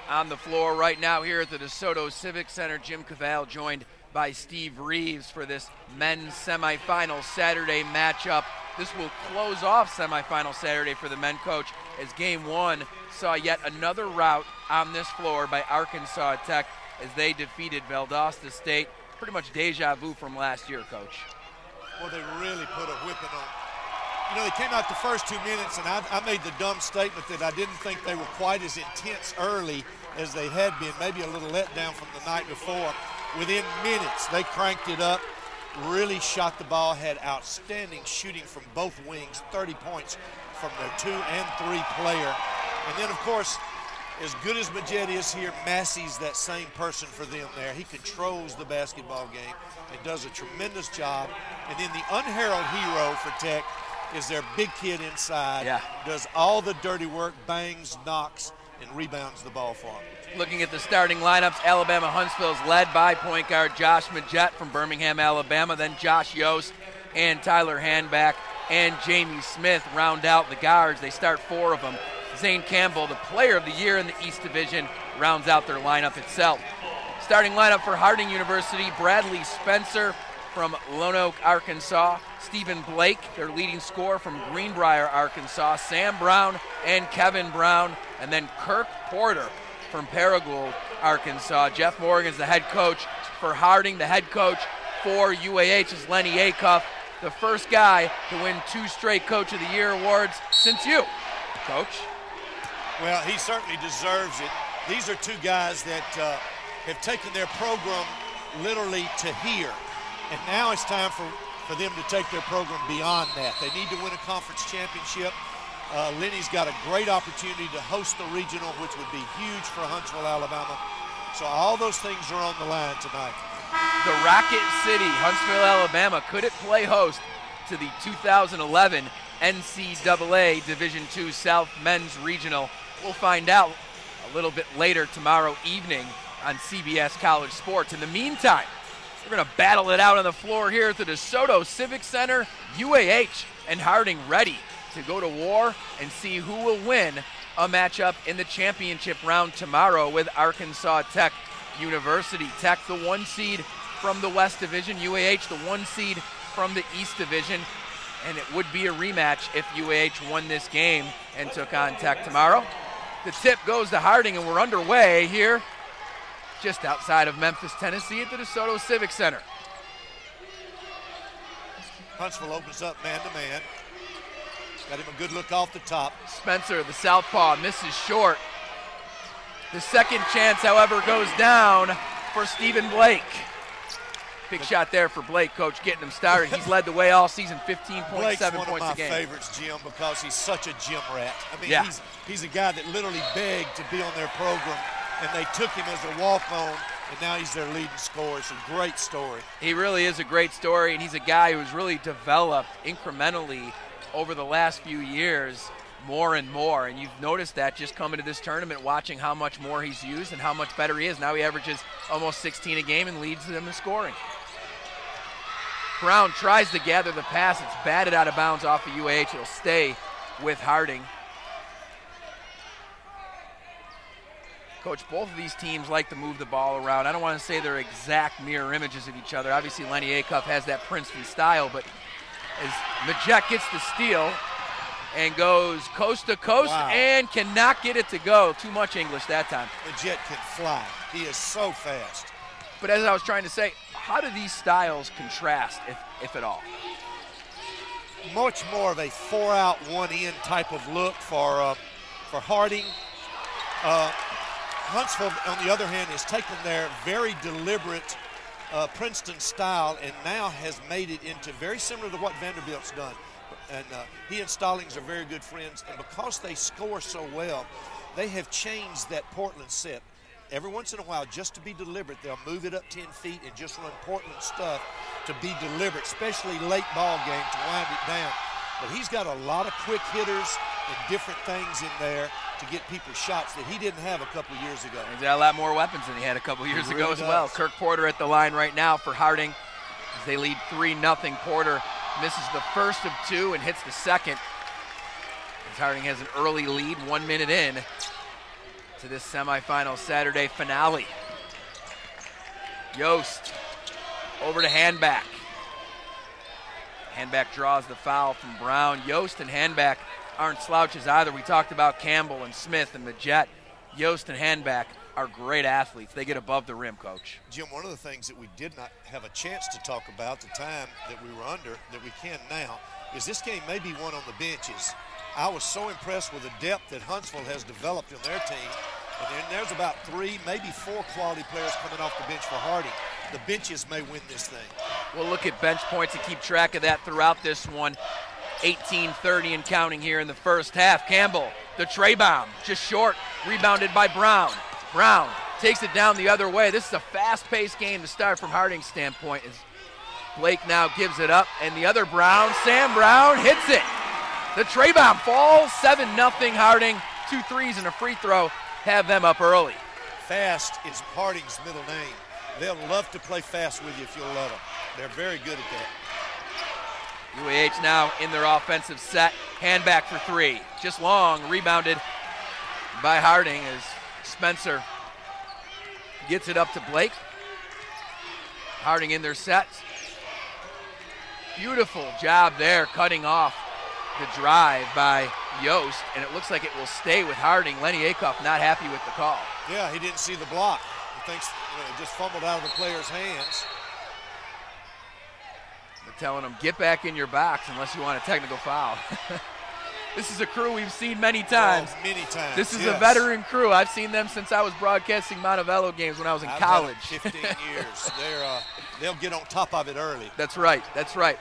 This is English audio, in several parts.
on the floor right now here at the DeSoto Civic Center. Jim Cavale joined by Steve Reeves for this men's semifinal Saturday matchup. This will close off semifinal Saturday for the men, Coach, as game one saw yet another rout on this floor by Arkansas Tech as they defeated Valdosta State. Pretty much deja vu from last year, Coach. Well, they really put a whipping on. You know, they came out the first 2 minutes, and I made the dumb statement that I didn't think they were quite as intense early as they had been, maybe a little letdown from the night before. Within minutes, they cranked it up, really shot the ball, had outstanding shooting from both wings, 30 points from their 2 and 3 player. And then, of course, as good as Majette is here, Massey's that same person for them there. He controls the basketball game and does a tremendous job. And then the unheralded hero for Tech is their big kid inside, does all the dirty work, bangs, knocks, and rebounds the ball for them. Looking at the starting lineups, Alabama Huntsville is led by point guard Josh Majette from Birmingham, Alabama, then Josh Yost and Tyler Handback and Jamie Smith round out the guards. They start 4 of them. Zane Campbell, the player of the year in the East Division, rounds out their lineup itself. Starting lineup for Harding University, Bradley Spencer from Lone Oak, Arkansas, Stephen Blake, their leading scorer from Greenbrier, Arkansas, Sam Brown and Kevin Brown, and then Kirk Porter from Paragould, Arkansas. Jeff Morgan's the head coach for Harding. The head coach for UAH is Lenny Acuff, the first guy to win 2 straight Coach of the Year awards since you, Coach. Well, he certainly deserves it. These are 2 guys that have taken their program literally to here. And now it's time for them to take their program beyond that. They need to win a conference championship. Lenny's got a great opportunity to host the regional, which would be huge for Huntsville, Alabama. So all those things are on the line tonight. The Rocket City, Huntsville, Alabama, could it play host to the 2011 NCAA Division II South Men's Regional? We'll find out a little bit later tomorrow evening on CBS College Sports. In the meantime, we're going to battle it out on the floor here at the DeSoto Civic Center. UAH and Harding ready to go to war and see who will win a matchup in the championship round tomorrow with Arkansas Tech University. Tech, the 1 seed from the West Division, UAH, the 1 seed from the East Division. And it would be a rematch if UAH won this game and took on Tech tomorrow. The tip goes to Harding, and we're underway here just outside of Memphis, Tennessee at the DeSoto Civic Center. Huntsville opens up man-to-man. Got him a good look off the top. Spencer, the southpaw, misses short. The second chance, however, goes down for Stephen Blake. Big shot there for Blake, Coach, getting him started. He's led the way all season, 15.7 points a game. Blake's one of my favorites, Jim, because he's such a gym rat. I mean, he's a guy that literally begged to be on their program, and they took him as a walk-on, and now he's their leading scorer. It's a great story. He really is a great story, and he's a guy who's really developed incrementally over the last few years more and more. And you've noticed that just coming to this tournament, watching how much more he's used and how much better he is. Now he averages almost 16 a game and leads them in scoring. Brown tries to gather the pass. It's batted out of bounds off of UAH. It'll stay with Harding. Coach, both of these teams like to move the ball around. I don't want to say they're exact mirror images of each other. Obviously, Lenny Acuff has that Princeton style, but as Majette gets the steal and goes coast to coast and cannot get it to go. Too much English that time. Majette can fly. He is so fast. But as I was trying to say, how do these styles contrast, if at all? Much more of a 4-out, 1-in type of look for Harding. Huntsville, on the other hand, has taken their very deliberate Princeton style and now has made it into very similar to what Vanderbilt's done. And he and Stallings are very good friends, and because they score so well, they have changed that Portland set. Every once in a while, just to be deliberate, they'll move it up 10 feet and just run Portland stuff to be deliberate, especially late ball game to wind it down. But he's got a lot of quick hitters and different things in there to get people shots that he didn't have a couple of years ago. He's got a lot more weapons than he had a couple of years ago as well. Kirk Porter at the line right now for Harding as they lead 3-0. Porter misses the first of 2 and hits the second. As Harding has an early lead, 1 minute in. to this semifinal Saturday finale. Yost over to Handback. Handback draws the foul from Brown. Yost and Handback aren't slouches either. We talked about Campbell and Smith and Majette. Yost and Handback are great athletes. They get above the rim, Coach. Jim, one of the things that we did not have a chance to talk about the time that we were under, that we can now, is this game may be won on the benches. I was so impressed with the depth that Huntsville has developed in their team. And then there's about 3, maybe 4 quality players coming off the bench for Harding. The benches may win this thing. We'll look at bench points and keep track of that throughout this one. 18-30 and counting here in the first half. Campbell, the tray bomb, just short, rebounded by Brown. Brown takes it down the other way. This is a fast-paced game to start from Harding's standpoint. As Blake now gives it up, and the other Brown, Sam Brown, hits it. The tray bomb falls, 7-0 Harding. 2 threes and a free throw have them up early. Fast is Harding's middle name. They'll love to play fast with you if you'll let them. They're very good at that. UAH now in their offensive set. Handback for 3. Just long, rebounded by Harding as Spencer gets it up to Blake. Harding in their sets. Beautiful job there, cutting off the drive by Yost, and it looks like it will stay with Harding. Lenny Acuff not happy with the call. Yeah, he didn't see the block. He thinks it just fumbled out of the player's hands. They're telling him, get back in your box unless you want a technical foul. This is a crew we've seen many times. Oh, many times. This is a veteran crew. I've seen them since I was broadcasting Montevello games when I was in college. 15 years. They'll get on top of it early. That's right. That's right.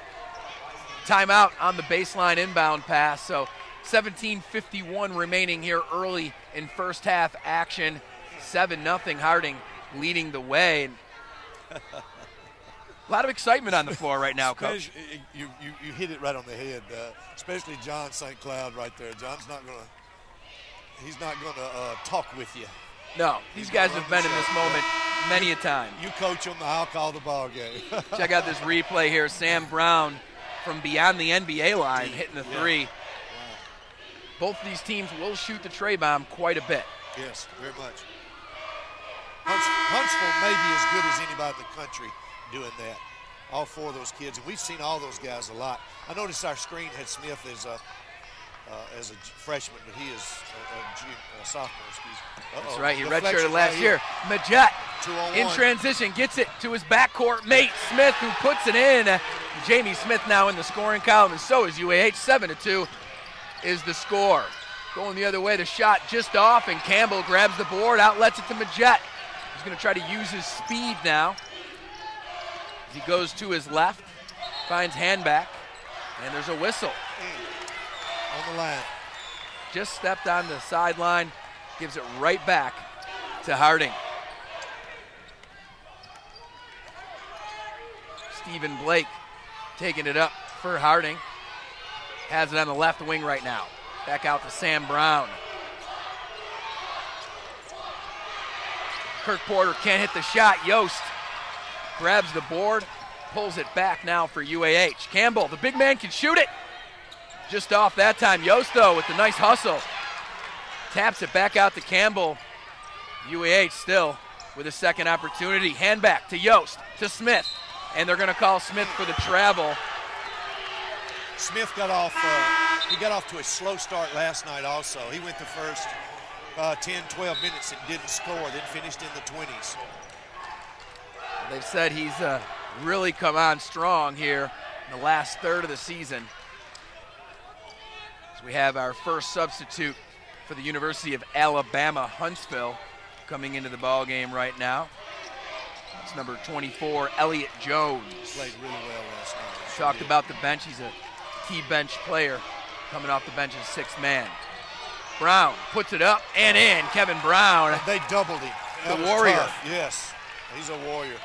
Timeout on the baseline inbound pass. So 17:51 remaining here early in first half action. 7-0 Harding leading the way. A lot of excitement on the floor right now, Coach. You hit it right on the head, especially John St. Cloud right there. John's not going to – he's not going to talk with you. No, these guys have been in this moment many a time. You coach them, I'll call the ball game. Check out this replay here. Sam Brown from beyond the NBA line hitting the 3. Wow. Both of these teams will shoot the tray bomb quite a bit. Yes, very much. Huntsville may be as good as anybody in the country doing that. All 4 of those kids, and we've seen all those guys a lot. I noticed our screen had Smith as a freshman, but he is a sophomore. That's right. He redshirted last year. Majette in transition gets it to his backcourt mate Smith, who puts it in. Jamie Smith now in the scoring column, and so is UAH. 7-2 is the score. Going the other way, the shot just off, and Campbell grabs the board, outlets it to Majette. He's going to try to use his speed now. As he goes to his left, finds Handback, and there's a whistle. On the line. Just stepped on the sideline, gives it right back to Harding. Stephen Blake taking it up for Harding. Has it on the left wing right now. Back out to Sam Brown. Kirk Porter can't hit the shot. Yost grabs the board, pulls it back now for UAH. Campbell, the big man, can shoot it. Just off that time. Yost, though, with the nice hustle. Taps it back out to Campbell. UAH still with a second opportunity. Handback to Yost, to Smith. And they're going to call Smith for the travel. Smith got off, he got off to a slow start last night also. He went the first 10, 12 minutes and didn't score, then finished in the 20s. They've said he's really come on strong here in the last third of the season. So we have our first substitute for the University of Alabama, Huntsville, coming into the ball game right now. It's number 24, Elliott Jones. Played really well last night. Talked about the bench. He's a key bench player coming off the bench as 6th man. Brown puts it up and in. Kevin Brown. And they doubled him. The warrior. Tough. Yes, he's a warrior.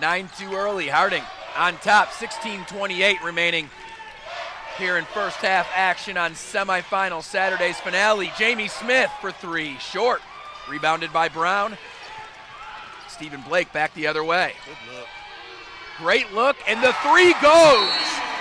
9-2 early. Harding on top. 16:28 remaining here in first half action on semifinal Saturday's finale. Jamie Smith for 3. Short. Rebounded by Brown. Stephen Blake back the other way. Good look. Great look, and the 3 goes.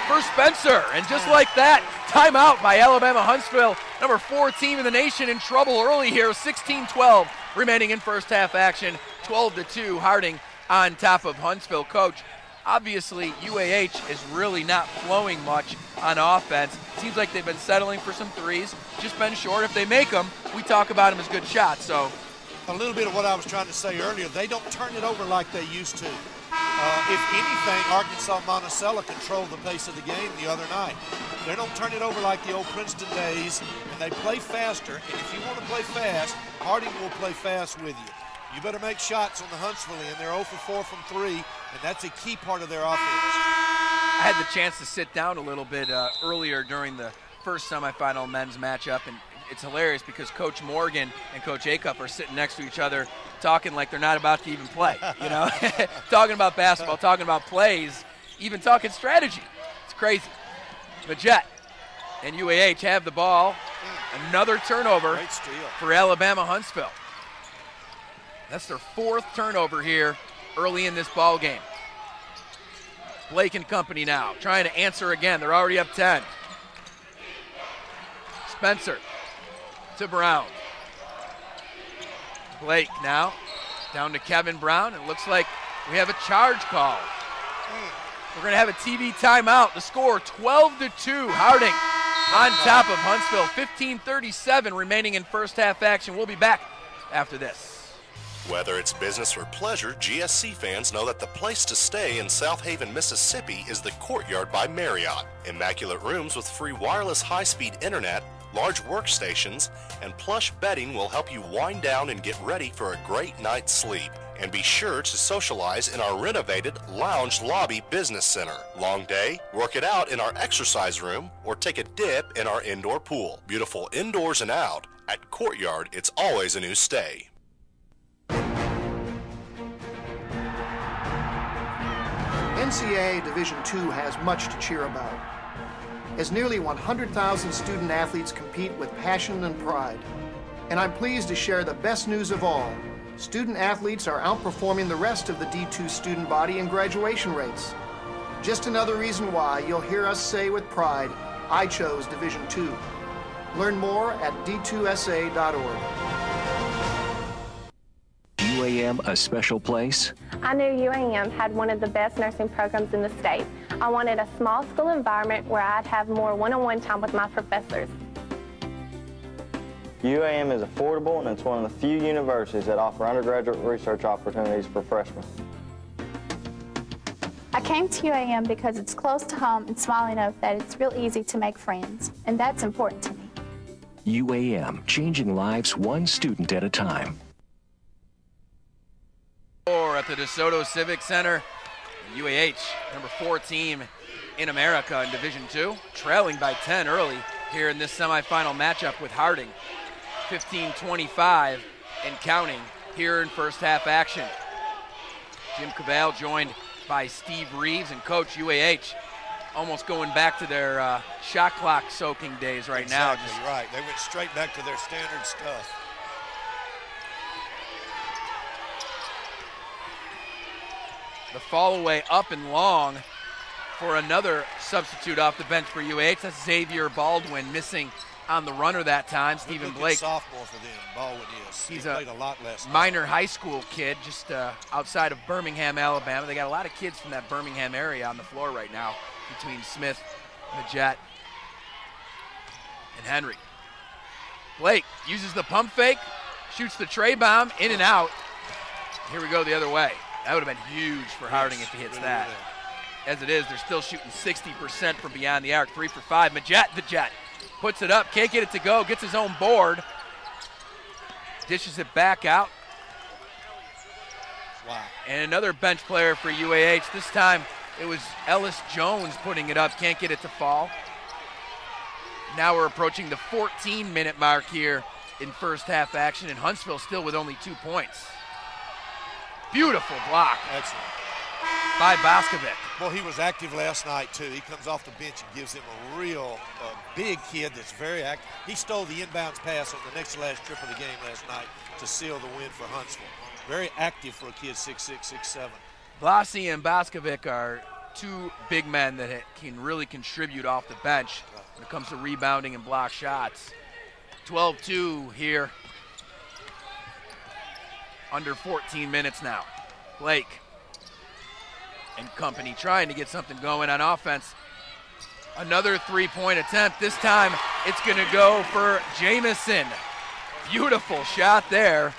for Spencer. And just like that, timeout by Alabama Huntsville. Number 4 team in the nation in trouble early here. 16-12 remaining in first half action. 12-2 Harding on top of Huntsville. Coach, obviously UAH is really not flowing much on offense. Seems like they've been settling for some threes, just been short. If they make them, we talk about them as good shots. So a little bit of what I was trying to say earlier, they don't turn it over like they used to. If anything, Arkansas Monticello controlled the pace of the game the other night. They don't turn it over like the old Princeton days, and they play faster. And if you want to play fast, Harding will play fast with you. You better make shots on the Huntsville end. They're 0 for 4 from 3, and that's a key part of their offense. I had the chance to sit down a little bit earlier during the first semifinal men's matchup, and it's hilarious because Coach Morgan and Coach Acuff are sitting next to each other talking like they're not about to even play, you know, talking about basketball, talking about plays, even talking strategy. It's crazy. Majette and UAH have the ball. Another turnover for Alabama Huntsville. That's their 4th turnover here early in this ball game. Blake and company now trying to answer again. They're already up 10. Spencer to Brown. Blake now down to Kevin Brown. It looks like we have a charge call. We're going to have a TV timeout. The score 12-2. Harding on top of Huntsville. 15:37 remaining in first half action. We'll be back after this. Whether it's business or pleasure, GSC fans know that the place to stay in South Haven, Mississippi is the Courtyard by Marriott. Immaculate rooms with free wireless high-speed internet, large workstations, and plush bedding will help you wind down and get ready for a great night's sleep. And be sure to socialize in our renovated lounge lobby business center. Long day? Work it out in our exercise room or take a dip in our indoor pool. Beautiful indoors and out. At Courtyard, it's always a new stay. NCAA Division II has much to cheer about, as nearly 100,000 student athletes compete with passion and pride. And I'm pleased to share the best news of all. Student athletes are outperforming the rest of the D2 student body in graduation rates. Just another reason why you'll hear us say with pride, I chose Division II. Learn more at d2sa.org. UAM a special place? I knew UAM had one of the best nursing programs in the state. I wanted a small school environment where I'd have more one-on-one time with my professors. UAM is affordable, and it's one of the few universities that offer undergraduate research opportunities for freshmen. I came to UAM because it's close to home and small enough that it's real easy to make friends, and that's important to me. UAM, changing lives one student at a time. At the DeSoto Civic Center, UAH, number 4 team in America in Division II, trailing by 10 early here in this semifinal matchup with Harding. 15-25 and counting here in first half action. Jim Cabell joined by Steve Reeves, and Coach UAH almost going back to their shot clock soaking days right now. Exactly right. They went straight back to their standard stuff. The fall away up and long for another substitute off the bench for UAH. That's Xavier Baldwin missing on the runner that time. Stephen Blake. Sophomore for them, Baldwin is. He played a lot less. Minor high school kid just outside of Birmingham, Alabama. They got a lot of kids from that Birmingham area on the floor right now between Smith, Majette, and Henry. Blake uses the pump fake, shoots the tray bomb, in and out. Here we go the other way. That would have been huge for Harding if he hits that. As it is, they're still shooting 60% from beyond the arc. 3 for 5. Majette, the Jet, puts it up, can't get it to go, gets his own board, dishes it back out. Wow. And another bench player for UAH. This time it was Ellis Jones putting it up, can't get it to fall. Now we're approaching the 14-minute mark here in first half action, and Huntsville still with only 2 points. Beautiful block. Excellent. By Boskovic. Well, he was active last night, too. He comes off the bench and gives him a real big kid that's very active. He stole the inbounds pass on the next to last trip of the game last night to seal the win for Huntsville. Very active for a kid 6'6", 6'7". Blassie and Boskovic are two big men that can really contribute off the bench when it comes to rebounding and block shots. 12-2 here. Under 14 minutes now. Blake and company trying to get something going on offense. Another three-point attempt. This time it's going to go for Jamison. Beautiful shot there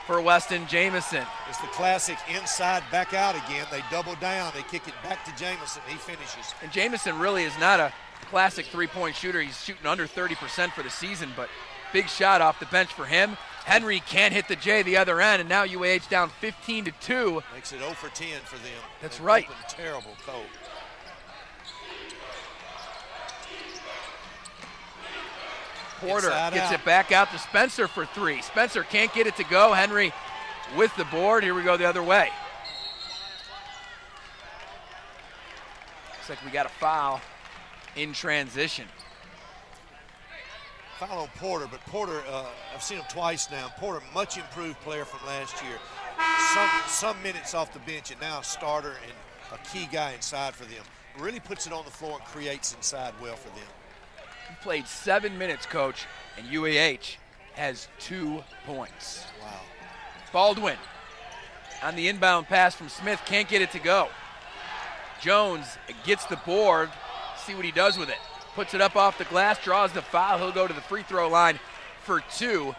for Weston Jamison. It's the classic inside, back out again. They double down. They kick it back to Jamison. He finishes. And Jamison really is not a classic three-point shooter. He's shooting under 30% for the season, but big shot off the bench for him. Henry can't hit the J the other end, and now UAH down 15-2. Makes it 0 for 10 for them. That's right. Terrible cold. Porter gets it back out to Spencer for three. Spencer can't get it to go. Henry with the board. Here we go the other way. Looks like we got a foul in transition. Foul on Porter, but Porter, I've seen him twice now. Porter, much improved player from last year. Some minutes off the bench, and now a starter and a key guy inside for them. Really puts it on the floor and creates inside well for them. He played 7 minutes, Coach, and UAH has 2 points. Wow. Baldwin on the inbound pass from Smith, can't get it to go. Jones gets the board, see what he does with it. Puts it up off the glass, draws the foul. He'll go to the free throw line for 2.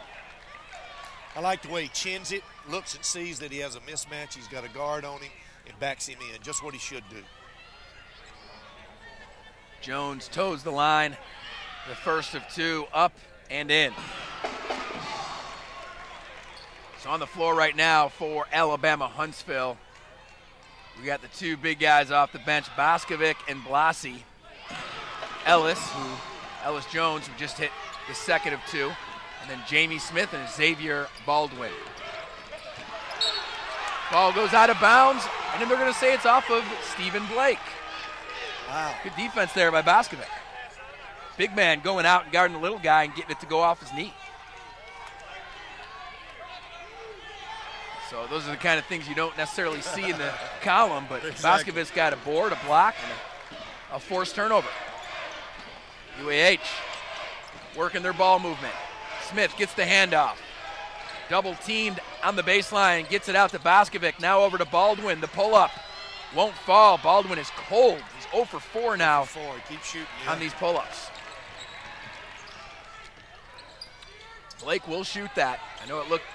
I like the way he chins it, looks and sees that he has a mismatch. He's got a guard on him and backs him in, just what he should do. Jones toes the line. The first of 2, up and in. So on the floor right now for Alabama Huntsville, we got the 2 big guys off the bench, Boskovic and Blassie. Ellis Jones, who just hit the second of 2, and then Jamie Smith and Xavier Baldwin. Ball goes out of bounds, and then they're going to say it's off of Stephen Blake. Wow. Good defense there by Boskovic. Big man going out and guarding the little guy and getting it to go off his knee. So those are the kind of things you don't necessarily see in the column, but Exactly. Boskovic's got a board, a block, and a forced turnover. UAH working their ball movement. Smith gets the handoff. Double teamed on the baseline, gets it out to Boskovic. Now over to Baldwin, the pull-up. Won't fall. Baldwin is cold. He's 0 for 4 now He keeps shooting on these pull-ups. Blake will shoot that. I know it looked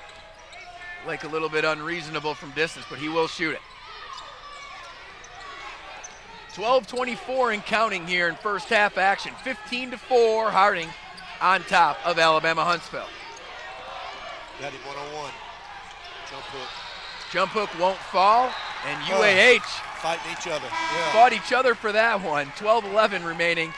like a little bit unreasonable from distance, but he will shoot it. 12:24 and counting here in first half action. 15-4, Harding on top of Alabama Huntsville. Got him one-on-one. Jump hook. Jump hook won't fall, and UAH fighting each other. Yeah. fought each other for that one. 12-11 remaining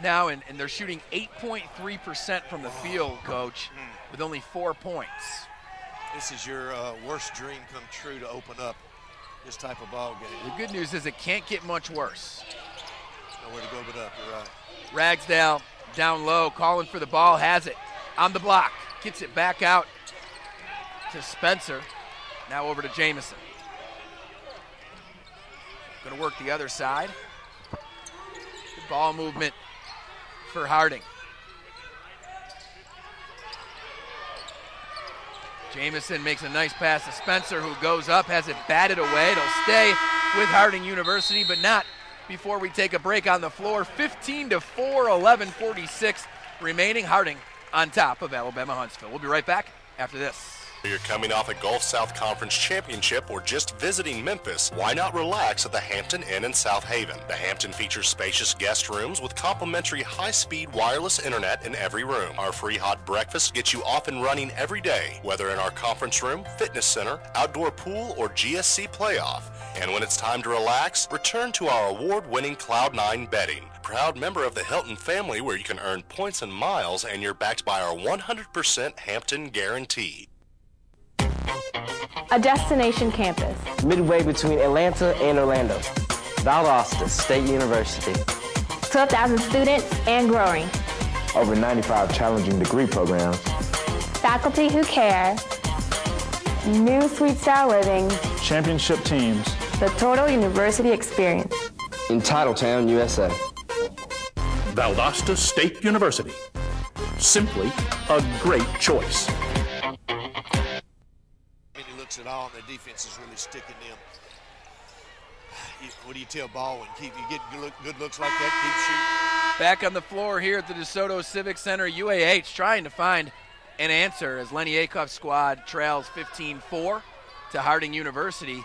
now, and they're shooting 8.3% from the field, Coach, with only 4 points. This is your worst dream come true to open up this type of ball game. The good news is it can't get much worse. Nowhere to go but up, you're right. Ragsdale down low, calling for the ball, has it on the block, gets it back out to Spencer. Now over to Jamison. Going to work the other side. Good ball movement for Harding. Jamison makes a nice pass to Spencer, who goes up, has it batted away. It'll stay with Harding University, but not before we take a break on the floor. 15-4, 11:46 remaining. Harding on top of Alabama Huntsville. We'll be right back after this. You're coming off a Gulf South Conference championship or just visiting Memphis, why not relax at the Hampton Inn in South Haven? The Hampton features spacious guest rooms with complimentary high-speed wireless internet in every room. Our free hot breakfast gets you off and running every day, whether in our conference room, fitness center, outdoor pool, or GSC playoff. And when it's time to relax, return to our award-winning Cloud9 betting. Proud member of the Hilton family, where you can earn points and miles, and you're backed by our 100% Hampton guarantee. A destination campus. Midway between Atlanta and Orlando. Valdosta State University. 12,000 students and growing. Over 95 challenging degree programs. Faculty who care. New suite style living. Championship teams. The total university experience. In Titletown, USA. Valdosta State University. Simply a great choice. He looks at all, and their defense is really sticking them. What do you tell Baldwin? You get good looks like that, keep shooting. Back on the floor here at the DeSoto Civic Center, UAH trying to find an answer as Lenny Acuff's squad trails 15-4 to Harding University.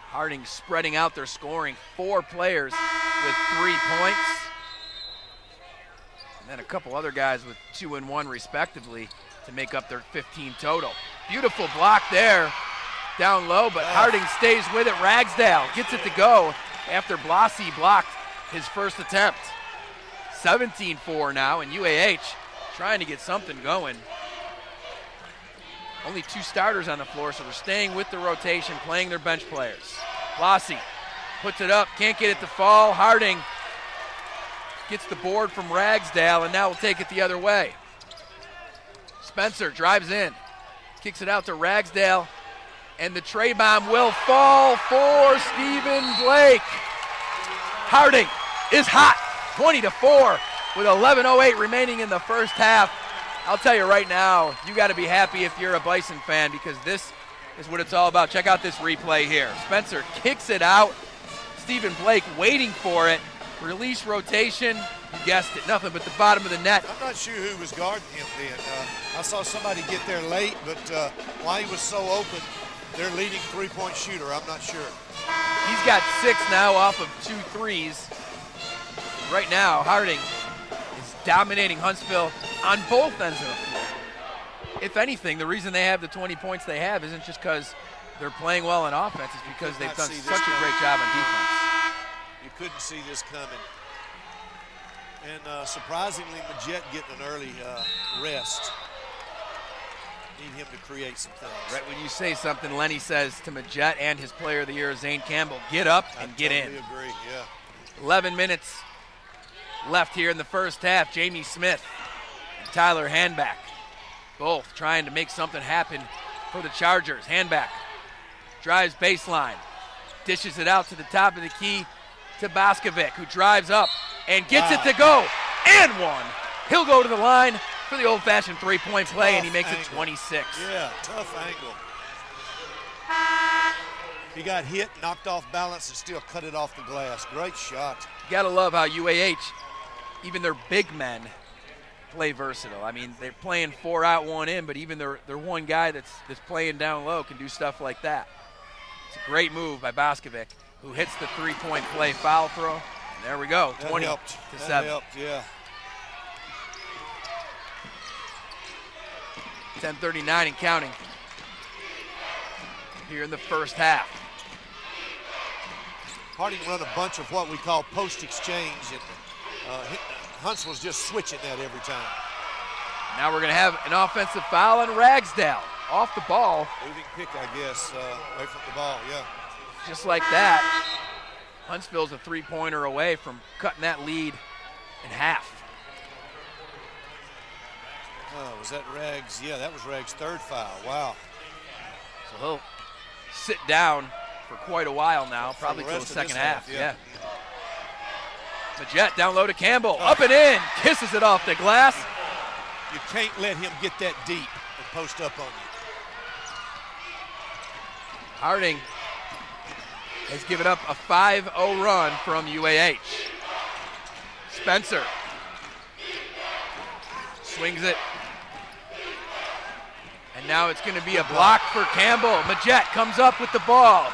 Harding spreading out their scoring, 4 players with 3 points. And then a couple other guys with 2 and 1 respectively to make up their 15 total. Beautiful block there down low, but Harding stays with it. Ragsdale gets it to go after Blassie blocked his first attempt. 17-4 now, and UAH trying to get something going. Only 2 starters on the floor, so they're staying with the rotation, playing their bench players. Blassie puts it up, can't get it to fall. Harding gets the board from Ragsdale, and now will take it the other way. Spencer drives in, kicks it out to Ragsdale, and the tray bomb will fall for Stephen Blake. Harding is hot, 20-4 with 11:08 remaining in the first half. I'll tell you right now, you got to be happy if you're a Bison fan, because this is what it's all about. Check out this replay here. Spencer kicks it out. Stephen Blake waiting for it. Release rotation. You guessed it, nothing but the bottom of the net. I'm not sure who was guarding him then. I saw somebody get there late, but while he was so open, their leading three-point shooter, I'm not sure. He's got 6 now off of 2 threes. Right now, Harding is dominating Huntsville on both ends of the floor. If anything, the reason they have the 20 points they have isn't just because they're playing well on offense, it's because they've done such a great job on defense. You couldn't see this coming. And surprisingly, Majette getting an early rest. Need him to create some things. Right when you say something, Lenny says to Majette and his player of the year, Zane Campbell, get up and get in. I totally agree, yeah. 11 minutes left here in the first half. Jamie Smith and Tyler Handback both trying to make something happen for the Chargers. Handback drives baseline, dishes it out to the top of the key to Boskovic, who drives up and gets it to go, and one. He'll go to the line for the old-fashioned three-point play, and he makes it 26. Yeah, tough angle. He got hit, knocked off balance, and still cut it off the glass. Great shot. You gotta love how UAH, even their big men, play versatile. I mean, they're playing 4 out, 1 in, but even their one guy that's playing down low can do stuff like that. It's a great move by Boskovic, who hits the three-point play foul throw. And there we go, 20-7. That helped, yeah. 10:39 and counting here in the first half. Harding run a bunch of what we call post-exchange, and Huntsville's just switching that every time. Now we're going to have an offensive foul on Ragsdale. Off the ball. Moving pick, I guess, away from the ball, yeah. Just like that, Huntsville's a three-pointer away from cutting that lead in half. Oh, was that Rags? Yeah, that was Rags' 3rd foul. Wow. So he'll sit down for quite a while now, probably till the second half. Yeah. Majette down low to Campbell, up and in, kisses it off the glass. You can't let him get that deep and post up on you. Harding has given up a 5-0 run from UAH. Spencer swings it. And now it's going to be a block for Campbell. Majette comes up with the ball.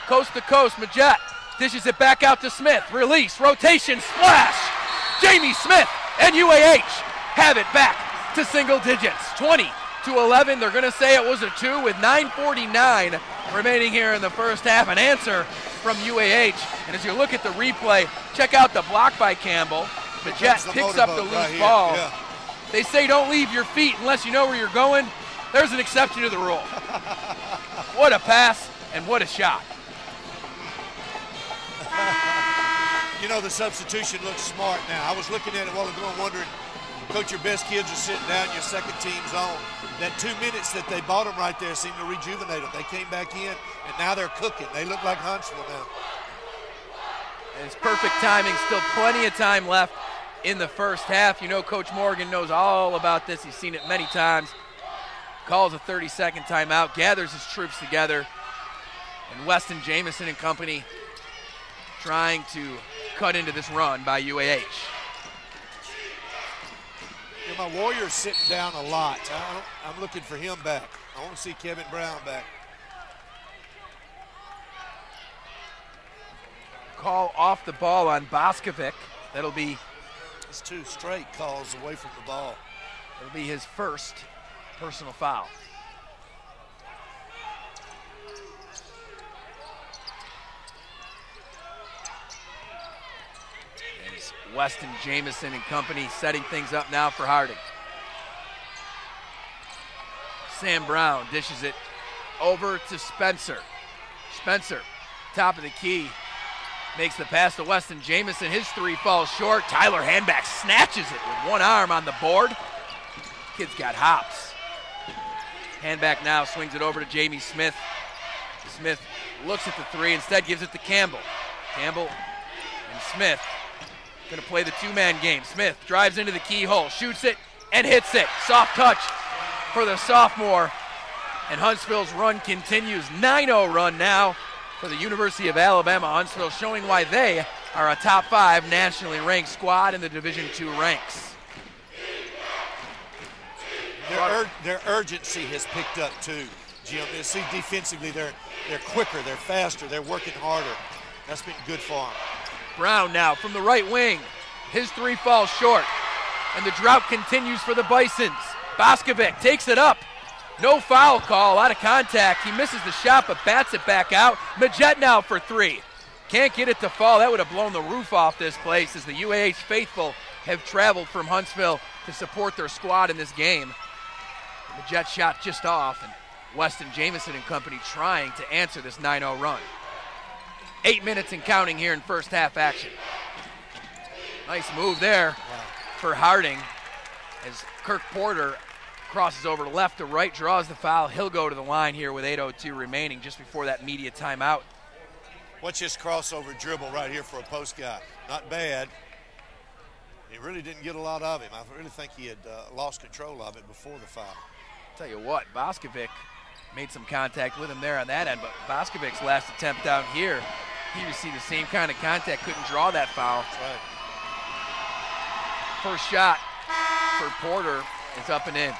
Coast to coast, Majette dishes it back out to Smith. Release, rotation, splash. Jamie Smith and UAH have it back to single digits. 20-11. They're going to say it was a 2 with 9:49 remaining here in the first half. An answer from UAH. And as you look at the replay, check out the block by Campball. Majette picks up the loose ball. Yeah. They say don't leave your feet unless you know where you're going. There's an exception to the rule. What a pass and what a shot. You know, the substitution looks smart now. I was looking at it while ago and wondering, Coach, your best kids are sitting down, your second team's on. That 2 minutes that they bought them right there seemed to rejuvenate them. They came back in, and now they're cooking. They look like Huntsville now. And it's perfect timing. Still plenty of time left in the first half. You know Coach Morgan knows all about this. He's seen it many times. Calls a 30-second timeout, gathers his troops together, and Weston Jamison and company trying to cut into this run by UAH. You know, my Warriors sitting down a lot. I'm looking for him back. I want to see Kevin Brown back. Call off the ball on Boskovic. That'll be... It's 2 straight calls away from the ball. It'll be his first personal foul. As Weston Jamison and company setting things up now for Harding. Sam Brown dishes it over to Spencer. Spencer, top of the key, makes the pass to Weston Jamison. His 3 falls short. Tyler Handback snatches it with one arm on the board. Kid's got hops. Handback now swings it over to Jamie Smith. Smith looks at the 3, instead gives it to Campbell. Campbell and Smith gonna play the 2-man game. Smith drives into the keyhole, shoots it, and hits it. Soft touch for the sophomore. And Huntsville's run continues. 9-0 run now for the University of Alabama. Huntsville showing why they are a top 5 nationally ranked squad in the Division II ranks. Their urgency has picked up too, Jim. You see defensively they're quicker, they're faster, they're working harder. That's been good for them. Brown now from the right wing. His 3 falls short. And the drought continues for the Bisons. Boskovic takes it up. No foul call, out of contact. He misses the shot but bats it back out. Majette now for 3. Can't get it to fall. That would have blown the roof off this place as the UAH faithful have traveled from Huntsville to support their squad in this game. Majette shot just off, and Weston Jamison and company trying to answer this 9-0 run. 8 minutes and counting here in first half action. Nice move there for Harding as Kirk Porter crosses over left to right, draws the foul. He'll go to the line here with 8:02 remaining just before that media timeout. Watch this crossover dribble right here for a post guy. Not bad. He really didn't get a lot of him. I really think he had lost control of it before the foul. Tell you what, Boskovic made some contact with him there on that end, but Boskovic's last attempt down here, he received the same kind of contact, couldn't draw that foul. That's right. First shot for Porter is up and in.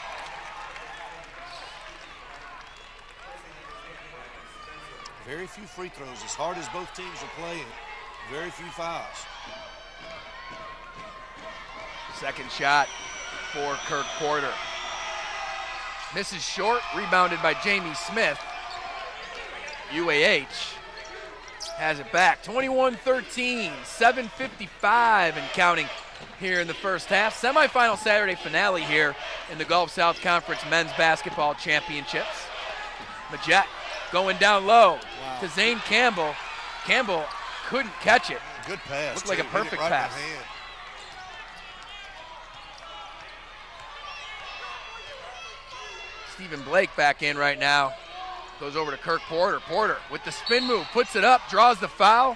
Very few free throws. As hard as both teams are playing, very few fouls. Second shot for Kirk Porter. Misses short, rebounded by Jamie Smith. UAH has it back. 21-13, 7:55 and counting here in the first half. Semifinal Saturday finale here in the Gulf South Conference Men's Basketball Championships. Majette going down low to Zane Campbell. Campbell couldn't catch it. Good pass. Looked like a perfect pass. Stephen Blake back in right now. Goes over to Kirk Porter. Porter with the spin move, puts it up, draws the foul.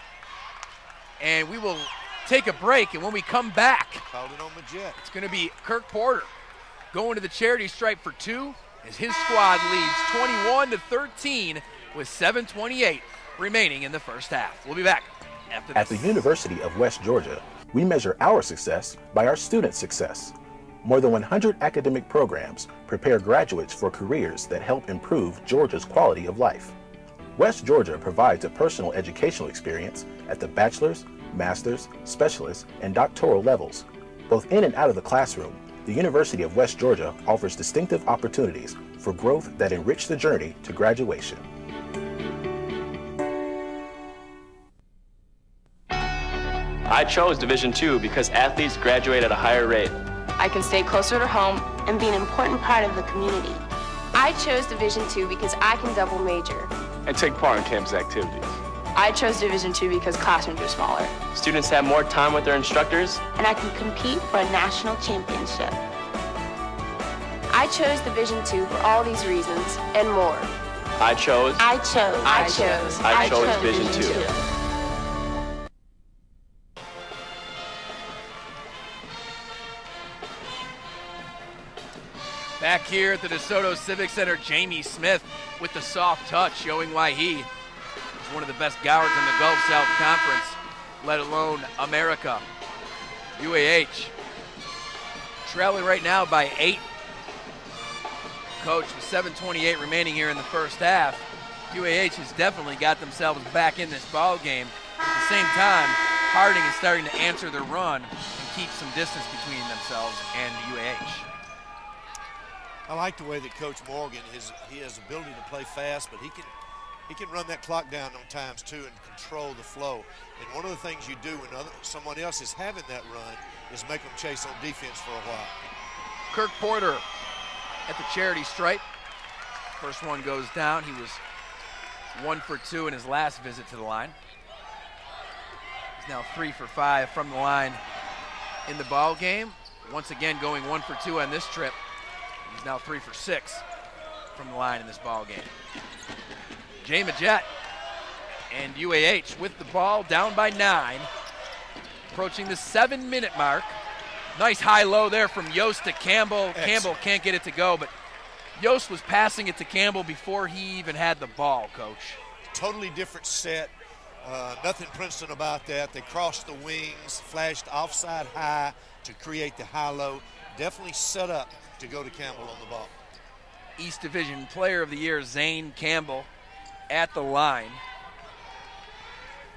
And we will take a break, and when we come back, called it on Majette. It's going to be Kirk Porter going to the charity stripe for 2 as his squad leads 21-13 with 7:28 remaining in the first half. We'll be back after this. At the University of West Georgia, we measure our success by our students' success. More than 100 academic programs prepare graduates for careers that help improve Georgia's quality of life. West Georgia provides a personal educational experience at the bachelor's, master's, specialist, and doctoral levels. Both in and out of the classroom, the University of West Georgia offers distinctive opportunities for growth that enrich the journey to graduation. I chose Division II because athletes graduate at a higher rate. I can stay closer to home and be an important part of the community. I chose Division II because I can double major and take part in campus activities. I chose Division II because classrooms are smaller. Students have more time with their instructors. And I can compete for a national championship. I chose Division II for all these reasons and more. I chose Division II. Back here at the DeSoto Civic Center, Jamie Smith with the soft touch, showing why he is one of the best guards in the Gulf South Conference, let alone America. UAH trailing right now by 8. Coach, with 7:28 remaining here in the first half, UAH has definitely got themselves back in this ball game. At the same time, Harding is starting to answer their run and keep some distance between themselves and UAH. I like the way that Coach Morgan he has the ability to play fast, but he can run that clock down on times too and control the flow. And one of the things you do when someone else is having that run is make them chase on defense for a while. Kirk Porter at the charity stripe. First one goes down. He was 1 for 2 in his last visit to the line. He's now 3 for 5 from the line in the ball game. Once again going 1 for 2 on this trip. He's now 3 for 6 from the line in this ball game. Jay Majette and UAH with the ball down by 9. Approaching the 7-minute mark. Nice high-low there from Yost to Campbell. Excellent. Campbell can't get it to go, but Yost was passing it to Campbell before he even had the ball, Coach. Totally different set. Nothing Princeton about that. They crossed the wings, flashed offside high to create the high-low. Definitely set up to go to Campbell on the ball. East Division Player of the Year, Zane Campbell, at the line.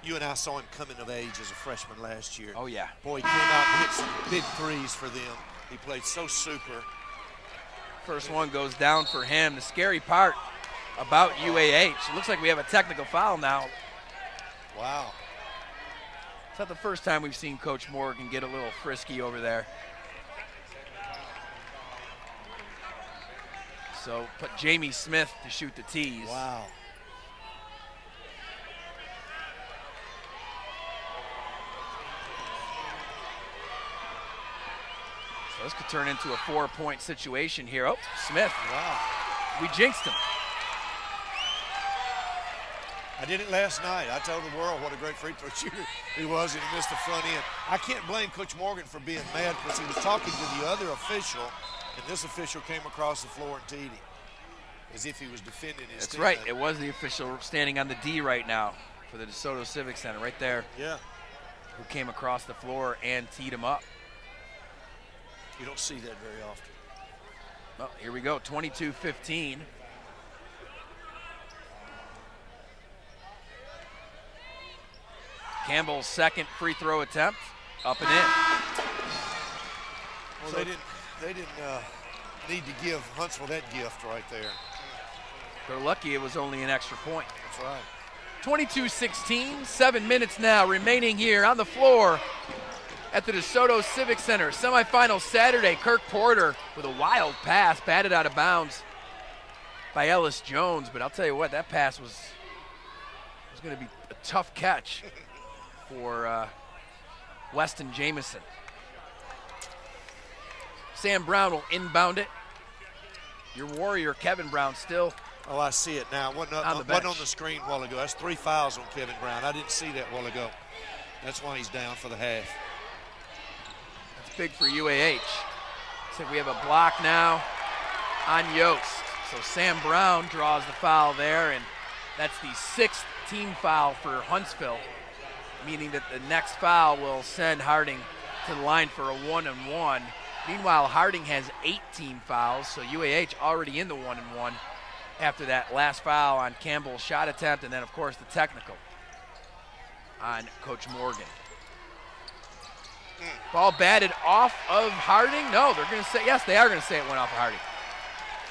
You and I saw him coming of age as a freshman last year. Oh, yeah. Boy, he came out and hit some big threes for them. He played so super. First one goes down for him. The scary part about UAH, it looks like we have a technical foul now. Wow. It's not the first time we've seen Coach Morgan get a little frisky over there. So put Jamie Smith to shoot the tees. Wow. So this could turn into a 4-point situation here. Oh, Smith. Wow. We jinxed him. I did it last night. I told the world what a great free throw shooter he was, and he missed the front end. I can't blame Coach Morgan for being mad because he was talking to the other official, and this official came across the floor and teed him as if he was defending his team. That's right. It was the official standing on the D right now for the DeSoto Civic Center right there. Yeah. Who came across the floor and teed him up. You don't see that very often. Well, here we go, 22-15. Campbell's second free throw attempt, up and in. Well, so they didn't need to give Huntsville that gift right there. They're lucky it was only an extra point. That's right. 22-16, 7 minutes now remaining here on the floor at the DeSoto Civic Center. Semifinal Saturday, Kirk Porter with a wild pass, batted out of bounds by Ellis Jones. But I'll tell you what, that pass was going to be a tough catch for Weston Jamison. Sam Brown will inbound it. Your Warrior, Kevin Brown, still. Oh, I see it now. Wasn't on the screen a while ago. That's 3 fouls on Kevin Brown. I didn't see that a while ago. That's why he's down for the half. That's big for UAH. So we have a block now on Yost. So Sam Brown draws the foul there, and that's the 6th team foul for Huntsville, meaning that the next foul will send Harding to the line for a 1-and-1. Meanwhile, Harding has 8 team fouls, so UAH already in the 1-and-1 after that last foul on Campbell's shot attempt, and then, of course, the technical on Coach Morgan. Ball batted off of Harding. No, they're going to say, yes, they are going to say it went off of Harding.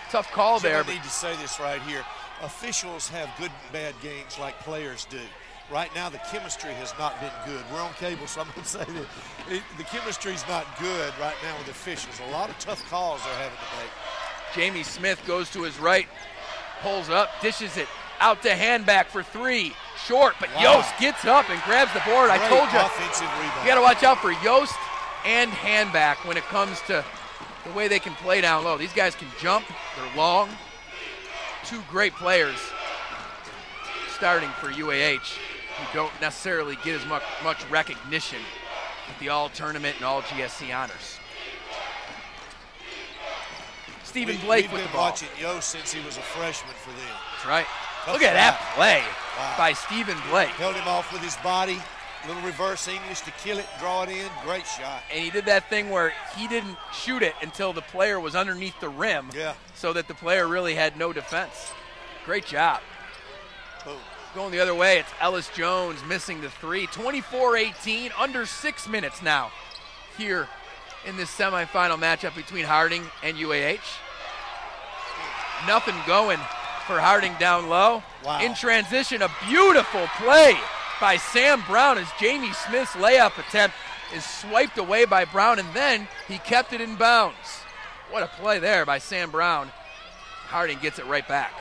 Tough call there. I need to say this right here. Officials have good and bad games like players do. Right now, the chemistry has not been good. We're on cable, so I'm going to say that the chemistry's not good right now with officials. A lot of tough calls they're having to make. Jamie Smith goes to his right, pulls up, dishes it out to Handback for 3. short, but Yost gets up and grabs the board. Great I told you, offensive rebound. You got to watch out for Yost and Handback when it comes to the way they can play down low. These guys can jump. They're long. Two great players starting for UAH who don't necessarily get as much recognition at the all-tournament and all-GSC honors. Stephen Blake with the ball. We've been watching Yost since he was a freshman for them. That's right. Tough Look at that shot. play Wow. by Stephen Blake. Held him off with his body. Little reverse English to kill it, draw it in. Great shot. And he did that thing where he didn't shoot it until the player was underneath the rim, so that the player really had no defense. Great job. Boom. Going the other way, it's Ellis Jones missing the three. 24-18, under 6 minutes now here in this semifinal matchup between Harding and UAH. Nothing going for Harding down low. Wow. In transition, a beautiful play by Sam Brown as Jamie Smith's layup attempt is swiped away by Brown, and then he kept it in bounds. What a play there by Sam Brown. Harding gets it right back.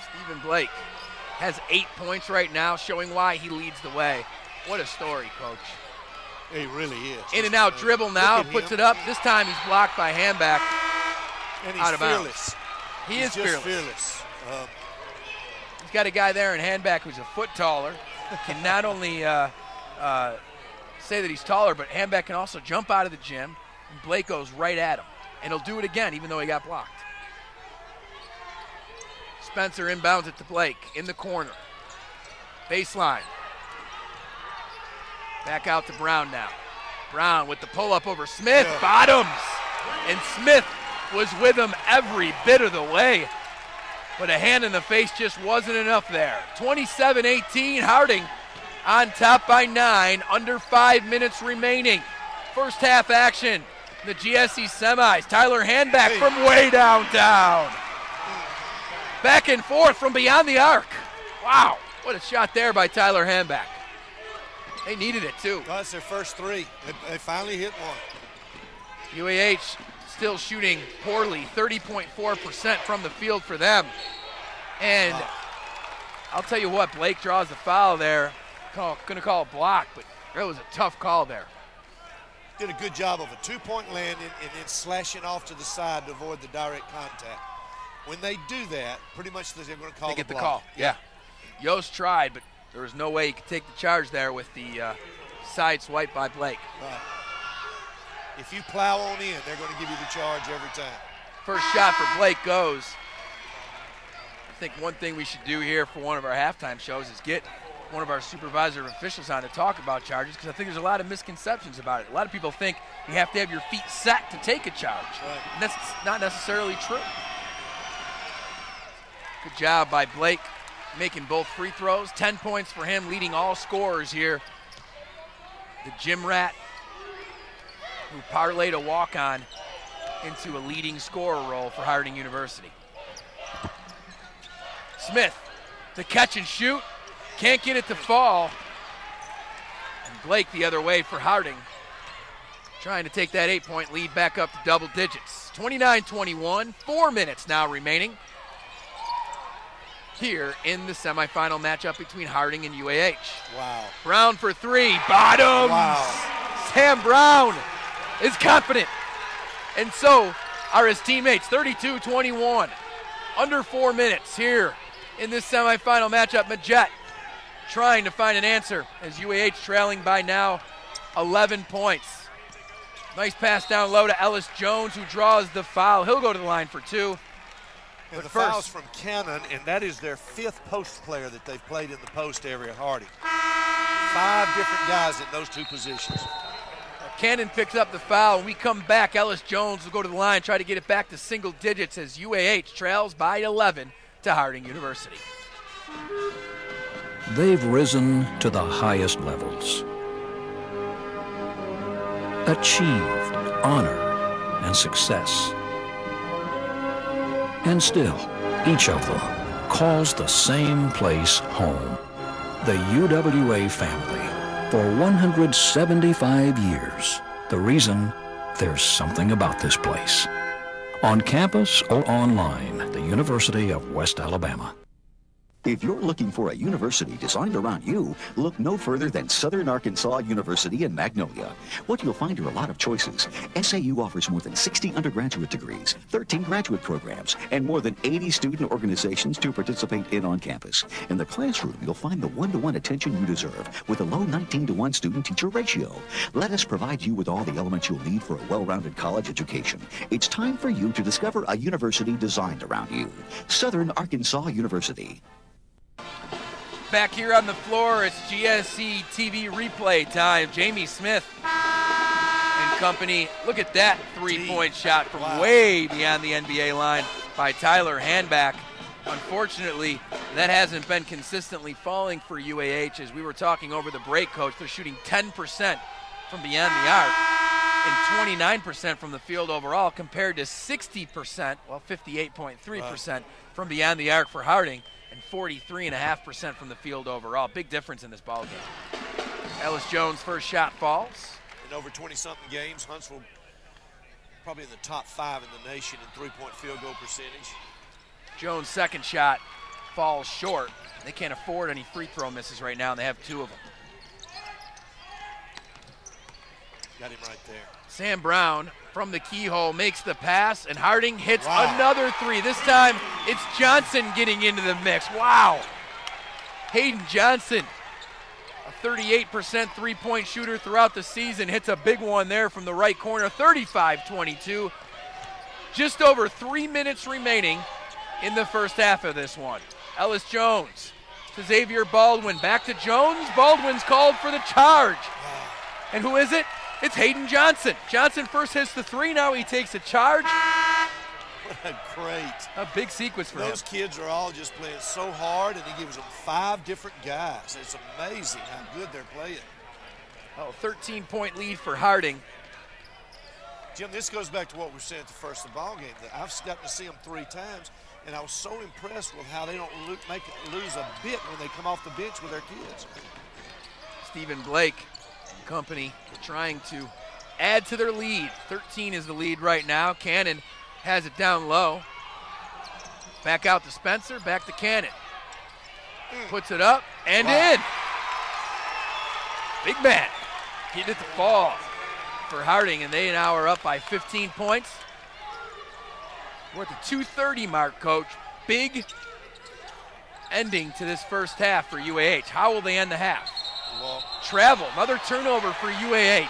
Stephen Blake has 8 points right now, showing why he leads the way. What a story, Coach. He really is. In and out dribble now, puts it up. This time he's blocked by Handback. And he's out of fearless. Bounds. He is fearless. Fearless. He's got a guy there in Handback who's a foot taller. Can not only say that he's taller, but Handback can also jump out of the gym. And Blake goes right at him. And he'll do it again, even though he got blocked. Spencer inbounds it to Blake in the corner. Baseline. Back out to Brown now. Brown with the pull-up over Smith. Bottoms. And Smith was with him every bit of the way. But a hand in the face just wasn't enough there. 27-18, Harding on top by 9, under 5 minutes remaining. First half action, the GSC semis. Tyler Handback from way downtown. Back and forth from beyond the arc. Wow, what a shot there by Tyler Handback. They needed it too. Well, that's their first three. They finally hit one. UAH still shooting poorly, 30.4% from the field for them. And I'll tell you what, Blake draws the foul there. Gonna call a block, but that was a tough call there. Did a good job of a two-point landing and then slashing off to the side to avoid the direct contact. When they do that, pretty much they're going to call the block. They get the call, yeah. Yost tried, but there was no way he could take the charge there with the side swipe by Blake. Right. If you plow on in, they're going to give you the charge every time. First shot for Blake goes. I think one thing we should do here for one of our halftime shows is get one of our supervisor officials on to talk about charges, because I think there's a lot of misconceptions about it. A lot of people think you have to have your feet set to take a charge. Right. And that's not necessarily true. Good job by Blake making both free throws. 10 points for him, leading all scorers here. The gym rat who parlayed a walk-on into a leading scorer role for Harding University. Smith, the catch and shoot. Can't get it to fall. And Blake the other way for Harding. Trying to take that 8-point lead back up to double digits. 29-21, 4 minutes now remaining here in the semifinal matchup between Harding and UAH. Wow. Brown for three, bottoms. Wow. Sam Brown is confident. And so are his teammates, 32-21. Under 4 minutes here in this semifinal matchup. Majette trying to find an answer as UAH trailing by now 11 points. Nice pass down low to Ellis Jones, who draws the foul. He'll go to the line for two. And the foul's from Cannon, and that is their 5th post player that they've played in the post area, Harding. 5 different guys in those two positions. Cannon picks up the foul, and we come back. Ellis Jones will go to the line, try to get it back to single digits as UAH trails by 11 to Harding University. They've risen to the highest levels, achieved honor and success. And still, each of them calls the same place home, the UWA family. For 175 years, the reason there's something about this place. on campus or online, the University of West Alabama. If you're looking for a university designed around you, look no further than Southern Arkansas University in Magnolia. What you'll find are a lot of choices. SAU offers more than 60 undergraduate degrees, 13 graduate programs, and more than 80 student organizations to participate in on campus. In the classroom, you'll find the one-to-one attention you deserve with a low 19-to-1 student-teacher ratio. Let us provide you with all the elements you'll need for a well-rounded college education. It's time for you to discover a university designed around you. Southern Arkansas University. Back here on the floor, it's GSC TV replay time. Jamie Smith and company. Look at that three-point shot from way beyond the NBA line by Tyler Handback. Unfortunately, that hasn't been consistently falling for UAH. As we were talking over the break, Coach, they're shooting 10% from beyond the arc and 29% from the field overall compared to 60%, well, 58.3% from beyond the arc for Harding, and 43.5% from the field overall. Big difference in this ball game. Ellis Jones' first shot falls. In over 20-something games, Huntsville probably in the top 5 in the nation in three-point field goal percentage. Jones' second shot falls short. They can't afford any free throw misses right now, and they have 2 of them. Got him right there. Sam Brown from the keyhole makes the pass, and Harding hits another 3. This time, it's Johnson getting into the mix. Wow. Hayden Johnson, a 38% three-point shooter throughout the season, hits a big one there from the right corner, 35-22. Just over 3 minutes remaining in the first half of this one. Ellis Jones to Xavier Baldwin, back to Jones. Baldwin's called for the charge. And who is it? It's Hayden Johnson. Johnson first hits the 3, now he takes a charge. What a big sequence for him. Those kids are all just playing so hard, and he gives them 5 different guys. It's amazing how good they're playing. 13-point lead for Harding. Jim, this goes back to what we said at the first of the ball game. I've gotten to see them 3 times, and I was so impressed with how they don't lose a bit when they come off the bench with their kids. Stephen Blake and company trying to add to their lead. 13 is the lead right now. Cannon has it down low. Back out to Spencer, back to Cannon. Puts it up and in. Big man. Getting it to fall for Harding, and they now are up by 15 points. We're at the 2:30 mark, Coach. Big ending to this first half for UAH. How will they end the half? Travel, another turnover for UAH.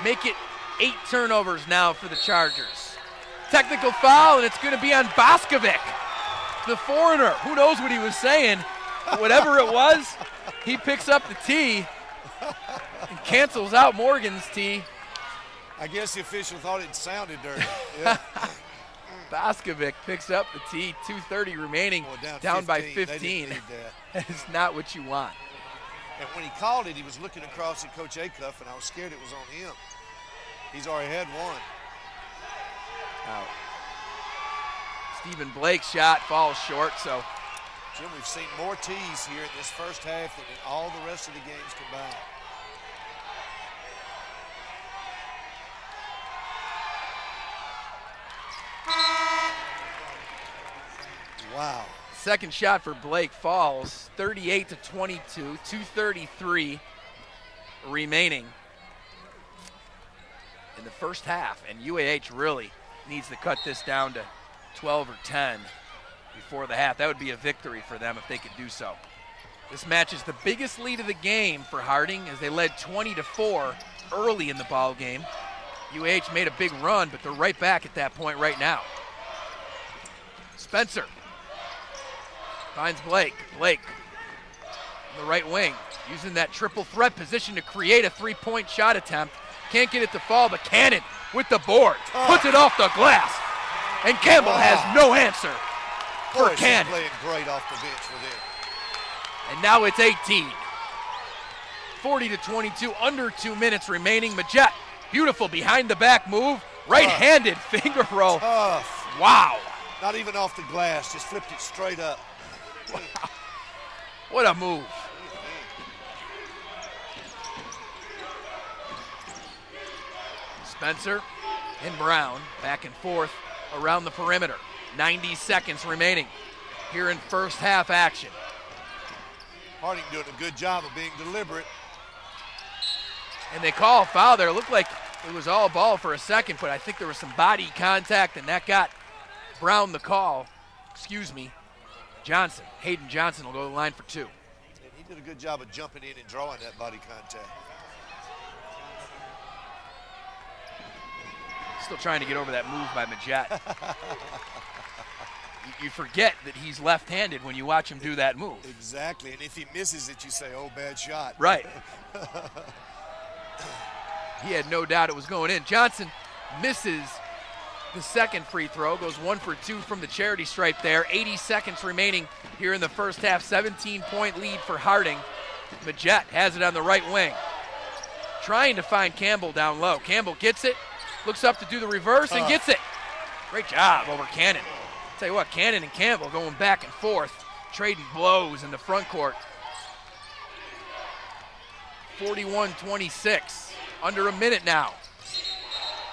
Make it 8 turnovers now for the Chargers. Technical foul, and it's going to be on Boskovic, the foreigner. Who knows what he was saying, but whatever it was, he picks up the tee and cancels out Morgan's tee. I guess the official thought it sounded dirty. Yeah. Boskovic picks up the tee, 2:30 remaining, down by 15. That is not what you want. And when he called it, he was looking across at Coach Acuff, and I was scared it was on him. He's already had one. Out. Stephen Blake's shot falls short, so. Jim, we've seen more tees here in this first half than in all the rest of the games combined. Wow. Second shot for Blake falls, 38-22, 2:33 remaining in the first half, and UAH really needs to cut this down to 12 or 10 before the half. That would be a victory for them if they could do so. This match is the biggest lead of the game for Harding as they led 20-4 early in the ball game. UAH made a big run, but they're right back at that point right now. Spencer finds Blake. Blake on the right wing, using that triple threat position to create a 3-point shot attempt. Can't get it to fall, but Cannon with the board. Puts it off the glass. And Campbell has no answer for Cannon. Playing great off the bench for them. And now it's 18. 40-22, under 2 minutes remaining. Majette, beautiful behind the back move. Right-handed finger roll. Tough. Wow. Not even off the glass, just flipped it straight up. Wow. What a move. Spencer and Brown back and forth. around the perimeter. 90 seconds remaining here in first half action. Harding doing a good job of being deliberate. And they call a foul there. It looked like it was all ball for a second, but I think there was some body contact, and that got Brown the call. Excuse me, Johnson. Hayden Johnson will go to the line for 2. And he did a good job of jumping in and drawing that body contact. Still trying to get over that move by Majette. You forget that he's left-handed when you watch him do that move. Exactly, and if he misses it, you say, oh, bad shot. Right. He had no doubt it was going in. Johnson misses the second free throw, goes 1 for 2 from the charity stripe there. 80 seconds remaining here in the first half. 17-point lead for Harding. Majette has it on the right wing. Trying to find Campbell down low. Campbell gets it, looks up to do the reverse, and gets it. Great job over Cannon. Tell you what, Cannon and Campbell going back and forth, trading blows in the front court. 41-26, under a minute now.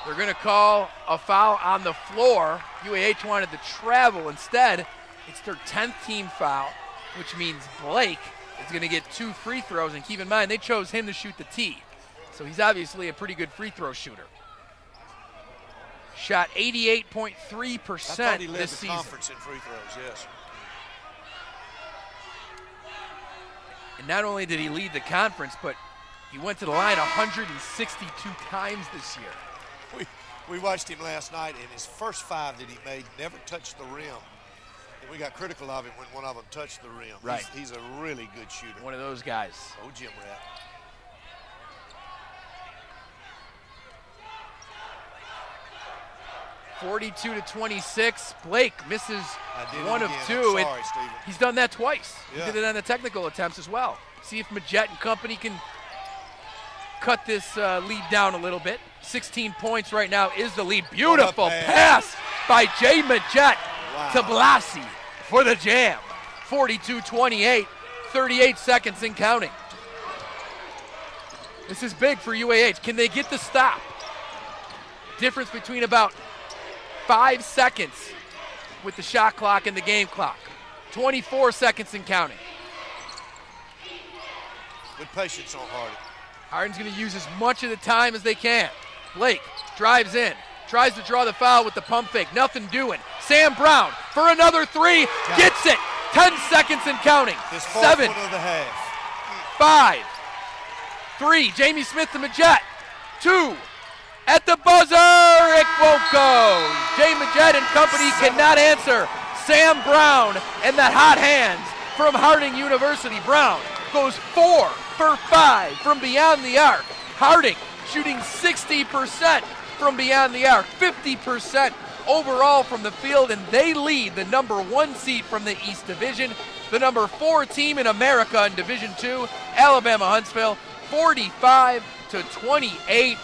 They're going to call a foul on the floor. UAH wanted to travel. Instead, it's their 10th team foul, which means Blake is going to get 2 free throws. And keep in mind, they chose him to shoot the tee. So he's obviously a pretty good free throw shooter. Shot 88.3% this season. Conference in free throws, yes. And not only did he lead the conference, but he went to the line 162 times this year. We watched him last night, and his first 5 that he made never touched the rim. And we got critical of him when one of them touched the rim. Right. He's a really good shooter. One of those guys. Oh, Jim Rat. 42-26. Blake misses 1 of 2. Sorry, Steven. He's done that twice. Yeah. He did it on the technical attempts as well. See if Majette and company can cut this lead down a little bit. 16 points right now is the lead. Beautiful pass by Jay Majette to Blasi for the jam. 42-28, 38 seconds and counting. This is big for UAH. Can they get the stop? Difference between about 5 seconds with the shot clock and the game clock. 24 seconds and counting. Good patience on Harding. Harding's going to use as much of the time as they can. Blake drives in, tries to draw the foul with the pump fake. Nothing doing. Sam Brown for another 3, gets it. 10 seconds and counting. 7, 5, 3. Jamie Smith to Majette. 2. At the buzzer, it won't go. Jay Majette and company cannot answer. Sam Brown and that hot hands from Harding University. Brown goes 4 for 5 from beyond the arc. Harding shooting 60% from beyond the arc, 50% overall from the field, and they lead the number 1 seed from the East Division, the number 4 team in America in Division II, Alabama Huntsville, 45-28.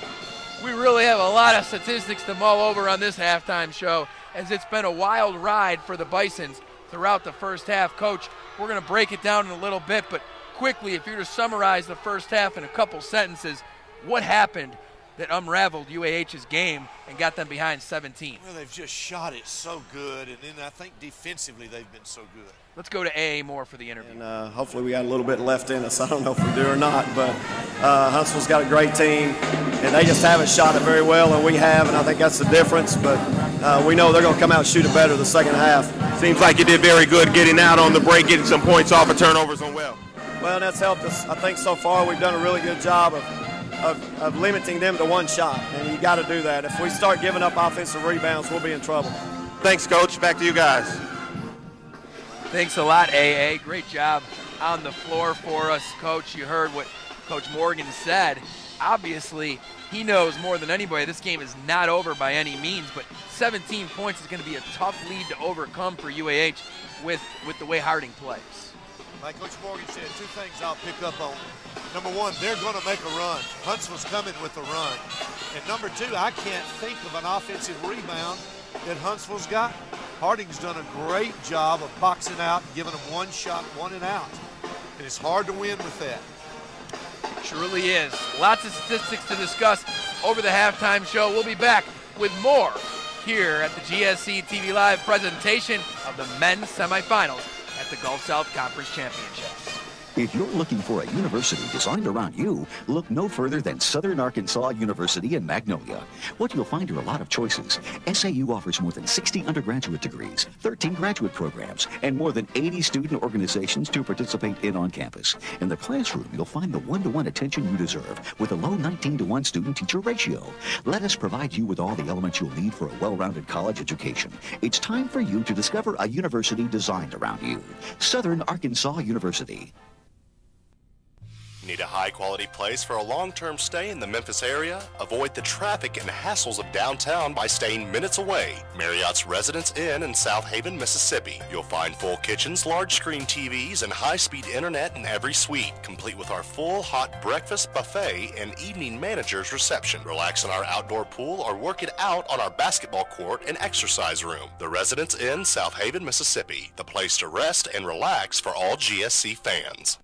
We really have a lot of statistics to mull over on this halftime show, as it's been a wild ride for the Bisons throughout the first half. Coach, we're going to break it down in a little bit, but quickly, if you were to summarize the first half in a couple sentences, what happened that unraveled UAH's game and got them behind 17? Well, they've just shot it so good, and then I think defensively they've been so good. Let's go to A.A. Moore for the interview. And hopefully we got a little bit left in us. I don't know if we do or not, but Huntsville's got a great team, and they just haven't shot it very well, and we have, and I think that's the difference. But we know they're going to come out and shoot it better the second half. Seems like you did very good getting out on the break, getting some points off of turnovers on well. Well, and that's helped us. I think so far we've done a really good job of limiting them to 1 shot, and you got to do that. If we start giving up offensive rebounds, we'll be in trouble. Thanks, Coach. Back to you guys. Thanks a lot, A.A. Great job on the floor for us, Coach. You heard what Coach Morgan said. Obviously, he knows more than anybody this game is not over by any means, but 17 points is going to be a tough lead to overcome for UAH with the way Harding plays. Like Coach Morgan said, 2 things I'll pick up on. Number 1, they're going to make a run. Huntsville's coming with a run. And number 2, I can't think of an offensive rebound that Huntsville's got. Harding's done a great job of boxing out and giving them 1 shot, 1 and out. And it's hard to win with that. Surely is. Lots of statistics to discuss over the halftime show. We'll be back with more here at the GSC TV Live presentation of the men's semifinals at the Gulf South Conference Championships. If you're looking for a university designed around you, look no further than Southern Arkansas University in Magnolia. What you'll find are a lot of choices. SAU offers more than 60 undergraduate degrees, 13 graduate programs, and more than 80 student organizations to participate in on campus. In the classroom, you'll find the one-to-one attention you deserve with a low 19-to-1 student-teacher ratio. Let us provide you with all the elements you'll need for a well-rounded college education. It's time for you to discover a university designed around you. Southern Arkansas University. Need a high-quality place for a long-term stay in the Memphis area? Avoid the traffic and hassles of downtown by staying minutes away. Marriott's Residence Inn in South Haven, Mississippi. You'll find full kitchens, large-screen TVs, and high-speed internet in every suite, complete with our full hot breakfast buffet and evening manager's reception. Relax in our outdoor pool or work it out on our basketball court and exercise room. The Residence Inn, South Haven, Mississippi. The place to rest and relax for all GSC fans.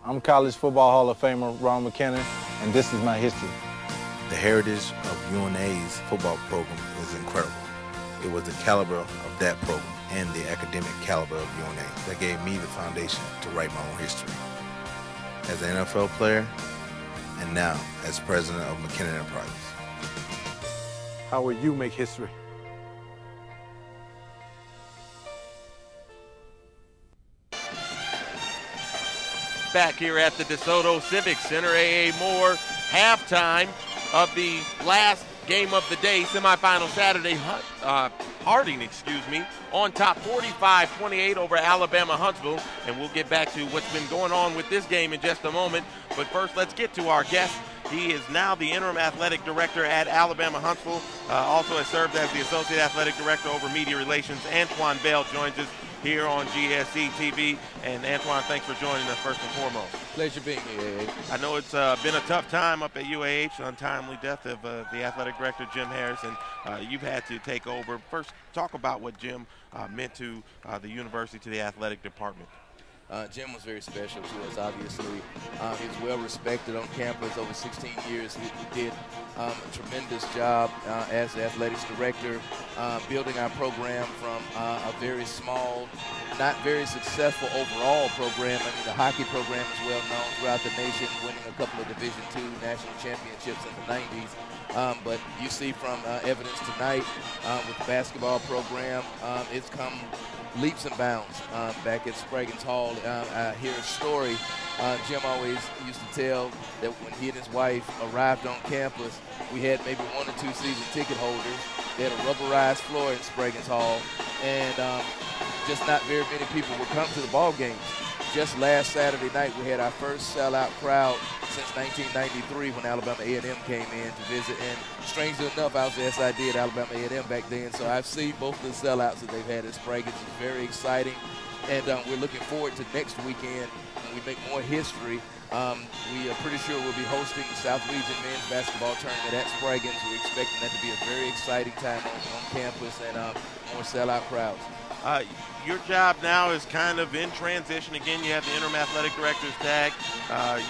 I'm College Football Hall of Famer Ron McKinnon, and this is my history. The heritage of UNA's football program is incredible. It was the caliber of that program and the academic caliber of UNA that gave me the foundation to write my own history. As an NFL player, and now as president of McKinnon Enterprises. How will you make history? Back here at the DeSoto Civic Center, A.A. Moore, halftime of the last game of the day, semifinal Saturday. Harding, on top 45-28 over Alabama Huntsville. And we'll get back to what's been going on with this game in just a moment. But first, let's get to our guest. He is now the interim athletic director at Alabama Huntsville. Also has served as the associate athletic director over media relations. Antoine Bell joins us here on GSC TV. And Antoine, thanks for joining us first and foremost. Pleasure being here, I know it's been a tough time up at UAH, untimely death of the athletic director, Jim Harris, and you've had to take over. First, talk about what Jim meant to the university, to the athletic department. Jim was very special to us, obviously. He was well respected on campus over 16 years. He did a tremendous job as the athletics director, building our program from a very small, not very successful overall program. I mean, the hockey program is well known throughout the nation, winning a couple of Division II national championships in the 90s. But you see from evidence tonight with the basketball program, it's come leaps and bounds back at Spraggins Hall. I hear a story Jim always used to tell that when he and his wife arrived on campus, we had maybe 1 or 2 season ticket holders. They had a rubberized floor in Spraggins Hall, and just not very many people would come to the ball games. Just last Saturday night, we had our first sellout crowd since 1993 when Alabama A&M came in to visit. And strangely enough, I was the SID at Alabama A&M back then, so I've seen both of the sellouts that they've had at Spraggins. It's very exciting, and we're looking forward to next weekend when we make more history. We are pretty sure we'll be hosting the South Region men's basketball tournament at Spraggins. We're expecting that to be a very exciting time on campus and more sellout crowds. Your job now is kind of in transition. Again, you have the interim athletic director's tag.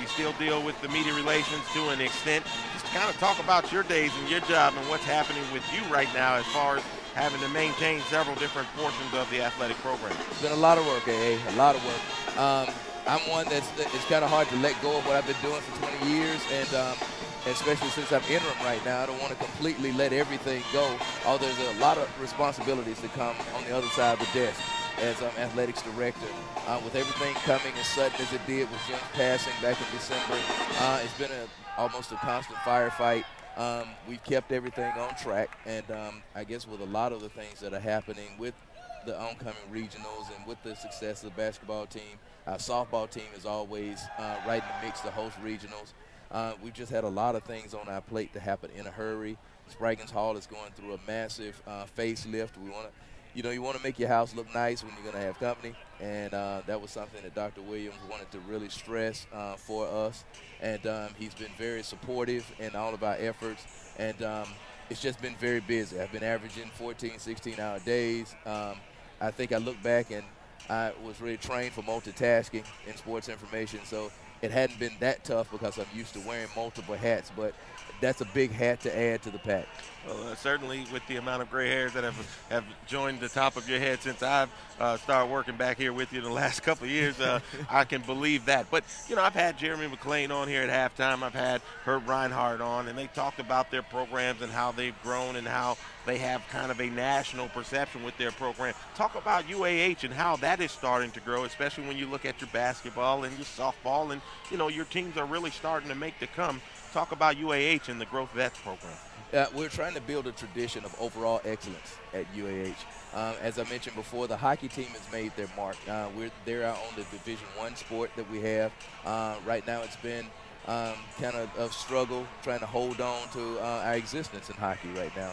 You still deal with the media relations to an extent. Just kind of talk about your days and your job and what's happening with you right now as far as having to maintain several different portions of the athletic program. It's been a lot of work, A.A., a lot of work. I'm one it's kind of hard to let go of what I've been doing for 20 years, and especially since I'm interim right now, I don't want to completely let everything go. Although there's a lot of responsibilities that come on the other side of the desk as athletics director. With everything coming as sudden as it did with Jim's passing back in December, it's been almost a constant firefight. We've kept everything on track, and I guess with a lot of the things that are happening with the oncoming regionals and with the success of the basketball team, our softball team is always right in the mix to host regionals. We've just had a lot of things on our plate to happen in a hurry. Spraggins Hall is going through a massive facelift. We want to, you want to make your house look nice when you're going to have company, and that was something that Dr. Williams wanted to really stress for us. And he's been very supportive in all of our efforts, and it's just been very busy. I've been averaging 14, 16-hour days. I think I look back and I was really trained for multitasking in sports information, so it hadn't been that tough because I'm used to wearing multiple hats, but that's a big hat to add to the pack. Well, certainly with the amount of gray hairs that have joined the top of your head since I've started working back here with you in the last couple of years, I can believe that. But, I've had Jeremy McClain on here at halftime. I've had Herb Reinhardt on, and they talked about their programs and how they've grown and how they have kind of a national perception with their program. Talk about UAH and how that is starting to grow, especially when you look at your basketball and your softball and, your teams are really starting to make the come. Talk about UAH and the growth of that program. We're trying to build a tradition of overall excellence at UAH. As I mentioned before, the hockey team has made their mark. They're on the Division I sport that we have. Right now it's been kind of a struggle trying to hold on to our existence in hockey right now.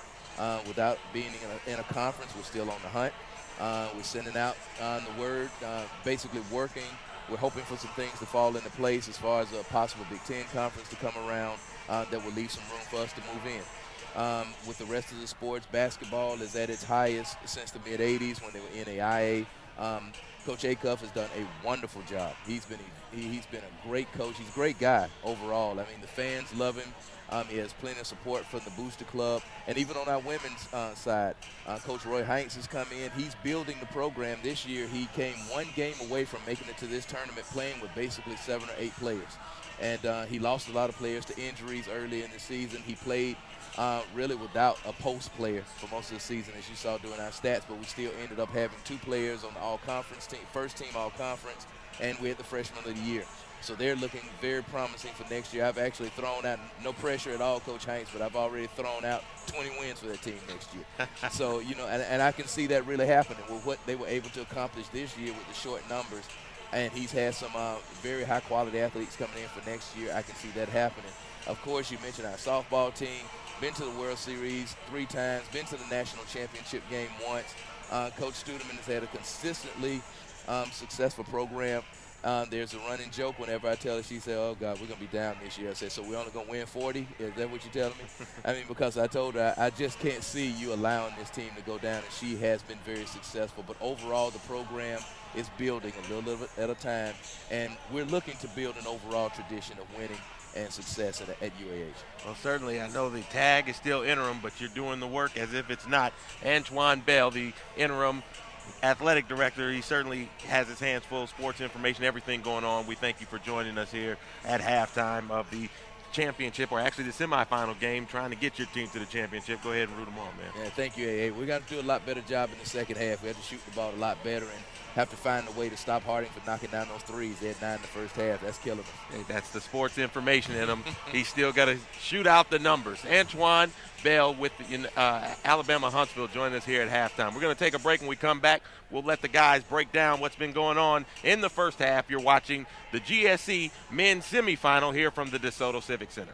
Without being in a conference, we're still on the hunt. We're sending out the word, basically working. We're hoping for some things to fall into place as far as a possible Big Ten conference to come around that will leave some room for us to move in. With the rest of the sports, basketball is at its highest since the mid-'80s when they were NAIA. Coach Acuff has done a wonderful job. He's been a great coach. He's a great guy overall. I mean, the fans love him. He has plenty of support from the Booster Club. And even on our women's side, Coach Roy Hanks has come in. He's building the program. This year he came one game away from making it to this tournament playing with basically 7 or 8 players. And he lost a lot of players to injuries early in the season. He played really without a post player for most of the season, as you saw doing our stats, but we still ended up having 2 players on the all-conference team, first team all-conference, and we had the freshman of the year. So they're looking very promising for next year. I've actually thrown out, no pressure at all, Coach Hanks, but I've already thrown out 20 wins for that team next year. So, and I can see that really happening with what they were able to accomplish this year with the short numbers. And he's had some very high-quality athletes coming in for next year. I can see that happening. Of course, you mentioned our softball team, been to the World Series 3 times, been to the national championship game once. Coach Studeman has had a consistently successful program. There's a running joke whenever I tell her, she said, oh, God, we're going to be down this year. I said, so we're only going to win 40? Is that what you're telling me? I mean, because I told her, I just can't see you allowing this team to go down, and she has been very successful. But overall, the program is building a little bit at a time, and we're looking to build an overall tradition of winning and success at UAH. Well, certainly, I know the tag is still interim, but you're doing the work as if it's not. Antoine Bell, the interim athletic director, he certainly has his hands full of sports information, everything going on. We thank you for joining us here at halftime of the championship, or actually the semifinal game, trying to get your team to the championship. Go ahead and root them on, man. Yeah, thank you, AA. We got to do a lot better job in the second half. We have to shoot the ball a lot better and have to find a way to stop Harding for knocking down those threes. They had 9 in the first half. That's killing us. Hey, that's the sports information in him. He's still got to shoot out the numbers. Antoine Bell with the Alabama Huntsville joining us here at halftime. We're going to take a break. When we come back, we'll let the guys break down what's been going on in the first half. You're watching the GSC men's semifinal here from the DeSoto Civic Center.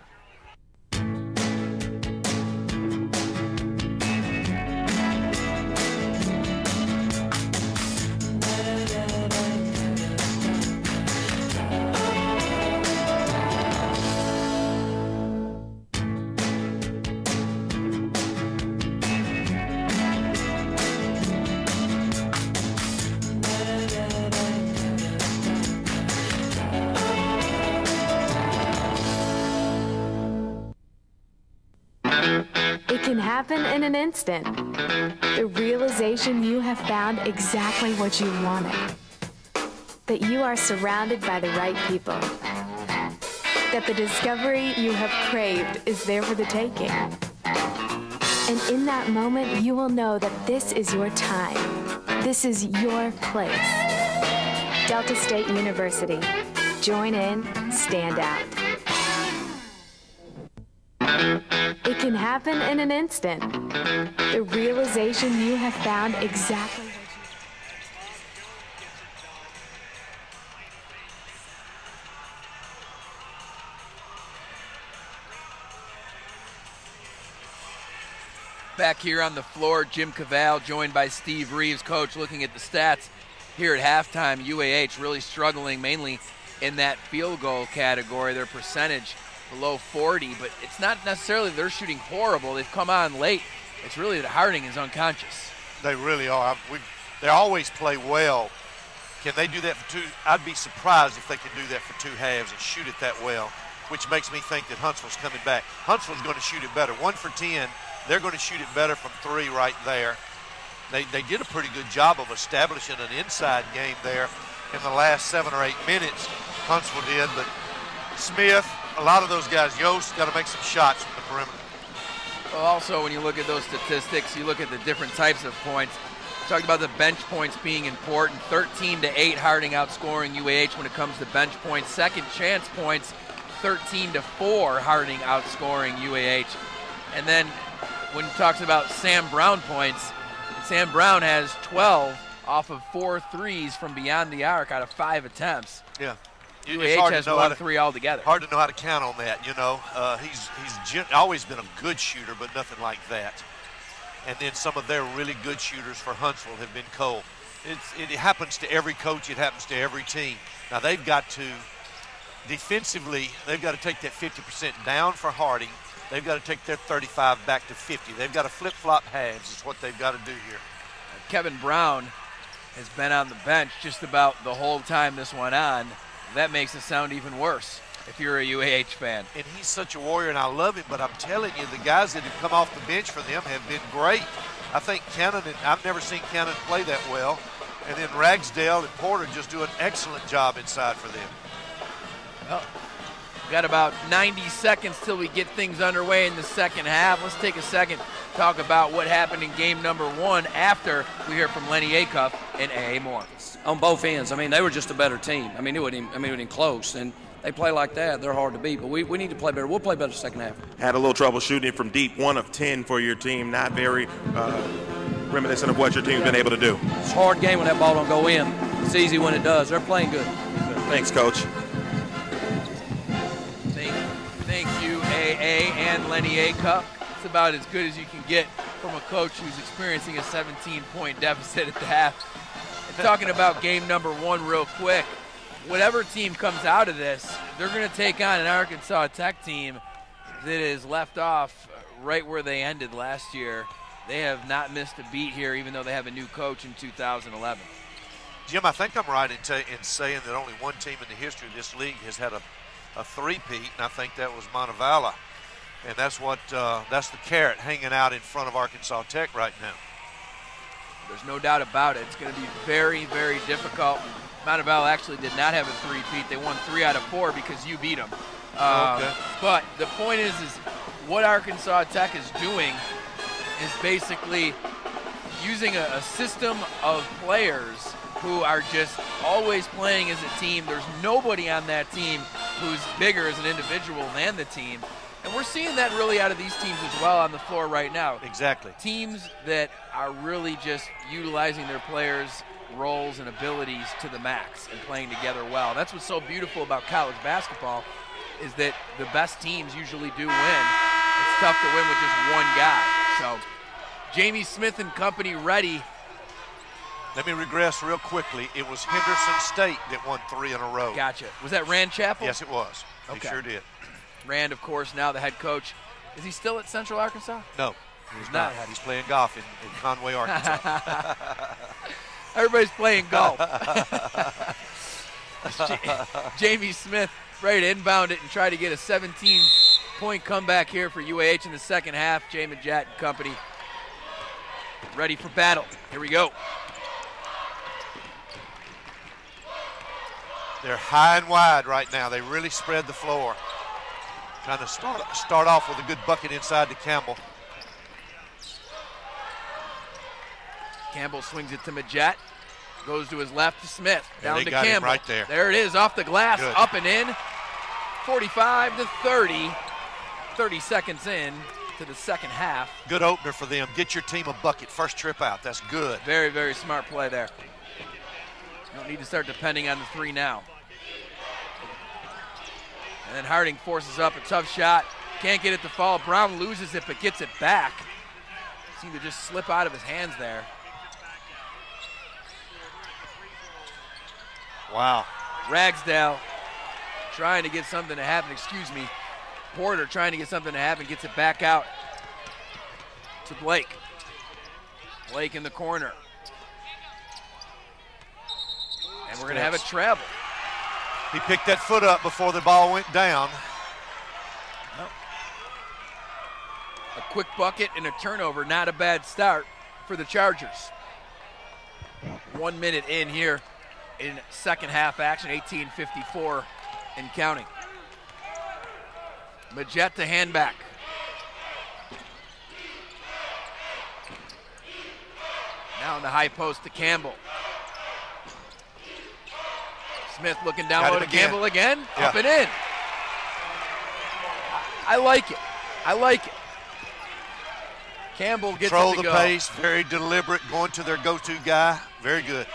Happen in an instant. The realization you have found exactly what you wanted. That you are surrounded by the right people. That the discovery you have craved is there for the taking. And in that moment, you will know that this is your time. This is your place. Delta State University. Join in, stand out. It can happen in an instant. The realization you have found exactly what you Back here on the floor, Jim Cavall joined by Steve Reeves. Coach, looking at the stats here at halftime, UAH really struggling mainly in that field goal category. Their percentage below 40, but it's not necessarily they're shooting horrible. They've come on late. It's really that Harding is unconscious. They really are. They always play well. Can they do that for two? I'd be surprised if they can do that for two halves and shoot it that well, which makes me think that Huntsville's coming back. Huntsville's going to shoot it better. 1 for 10. They're going to shoot it better from 3 right there. They did a pretty good job of establishing an inside game there in the last 7 or 8 minutes. Huntsville did, but Smith, a lot of those guys, Yost, got to make some shots from the perimeter. Well, also, when you look at those statistics, you look at the different types of points. Talked about the bench points being important. 13-8 Harding outscoring UAH when it comes to bench points. Second chance points, 13-4 Harding outscoring UAH. And then when it talks about Sam Brown points, Sam Brown has 12 off of 4 threes from beyond the arc out of 5 attempts. Yeah. UAH has 1 3 altogether. Hard to know how to count on that, you know. He's always been a good shooter, but nothing like that. And then some of their really good shooters for Huntsville have been Cole. It happens to every coach. It happens to every team. Now they've got to, defensively, they've got to take that 50% down for Harding. They've got to take their 35 back to 50. They've got to flip-flop halves is what they've got to do here. Kevin Brown has been on the bench just about the whole time this went on. That makes it sound even worse if you're a UAH fan. And he's such a warrior, and I love him, but I'm telling you, the guys that have come off the bench for them have been great. I think Cannon, I've never seen Cannon play that well. And then Ragsdale and Porter just do an excellent job inside for them. Well, got about 90 seconds till we get things underway in the second half. Let's take a second to talk about what happened in game number 1 after we hear from Lenny Acuff and A.A. Moore. On both ends, I mean, they were just a better team. I mean, it wasn't even close. And they play like that, they're hard to beat. But we need to play better. We'll play better second half. Had a little trouble shooting it from deep, 1 of 10 for your team. Not very reminiscent of what your team's been able to do. It's a hard game when that ball don't go in. It's easy when it does. They're playing good. Thanks, Coach. Thank you, A.A. and Lenny Acuff. It's about as good as you can get from a coach who's experiencing a 17-point deficit at the half. And talking about game number 1 real quick, whatever team comes out of this, they're going to take on an Arkansas Tech team that is left off right where they ended last year. They have not missed a beat here, even though they have a new coach in 2011. Jim, I think I'm right in saying that only one team in the history of this league has had a three-peat, and I think that was Montevallo. And that's the carrot hanging out in front of Arkansas Tech right now. There's no doubt about it. It's going to be very, very difficult. Montevallo actually did not have a three-peat. They won 3 out of 4 because you beat them. Okay. But the point is what Arkansas Tech is doing is basically using a system of players who are just always playing as a team. There's nobody on that team who's bigger as an individual than the team. And we're seeing that really out of these teams as well on the floor right now. Exactly. Teams that are really just utilizing their players' roles and abilities to the max and playing together well. That's what's so beautiful about college basketball is that the best teams usually do win. It's tough to win with just one guy. So Jamie Smith and company ready. Let me regress real quickly. It was Henderson State that won 3 in a row. Gotcha. Was that Rand Chapel? Yes, it was. Okay. They sure did. Rand, of course, now the head coach. Is he still at Central Arkansas? No, he's not. He's playing golf in Conway, Arkansas. Everybody's playing golf. Jamie Smith ready to inbound it and try to get a 17-point comeback here for UAH in the second half. Jay Majat and company ready for battle. Here we go. They're high and wide right now. They really spread the floor. Trying to start off with a good bucket inside to Campbell. Campbell swings it to Majat. Goes to his left to Smith. Yeah, down to got Campbell. Him right there. There it is, off the glass, Good. Up and in. 45-30. 30 seconds in to the second half. Good opener for them. Get your team a bucket. First trip out. That's good. Very, very smart play there. You don't need to start depending on the 3 now. And then Harding forces up a tough shot. Can't get it to fall. Brown loses it, but gets it back. Seemed to just slip out of his hands there. Wow. Ragsdale trying to get something to happen, Porter trying to get something to happen, gets it back out to Blake. Blake in the corner. And we're going to have a travel. He picked that foot up before the ball went down. A quick bucket and a turnover, not a bad start for the Chargers. 1 minute in here in second half action, 18:54 and counting. Majette to hand back. Now in the high post to Campbell. Smith looking down low to Campbell again. Yeah. Up and in. I like it. I like it. Campbell gets Control it to the go. pace, very deliberate, going to their go-to guy. Very good.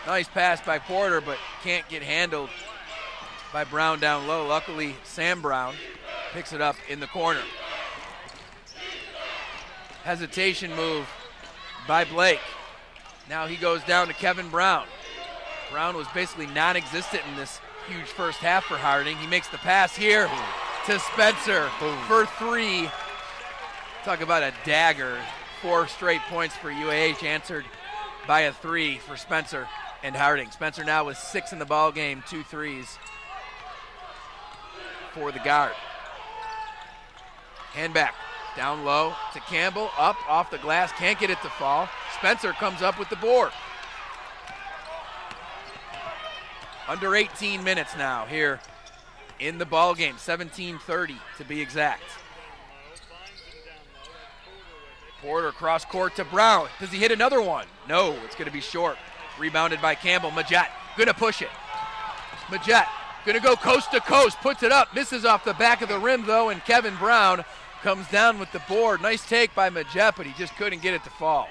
Nice pass by Porter, but can't get handled by Brown down low. Luckily, Sam Brown picks it up in the corner. Hesitation move by Blake. Now he goes down to Kevin Brown. Brown was basically non-existent in this huge first half for Harding. He makes the pass here to Spencer for three. Talk about a dagger. 4 straight points for UAH, answered by a 3 for Spencer and Harding. Spencer now with 6 in the ball game, 2 threes for the guard. Hand back, down low to Campbell, up off the glass, can't get it to fall. Spencer comes up with the board. Under 18 minutes now here in the ball game, 17:30 to be exact. Porter cross court to Brown. Does he hit another one? No, it's going to be short. Rebounded by Campbell. Majette going to push it. Majette going to go coast to coast, puts it up, misses off the back of the rim though, and Kevin Brown comes down with the board. Nice take by Majette, but he just couldn't get it to fall.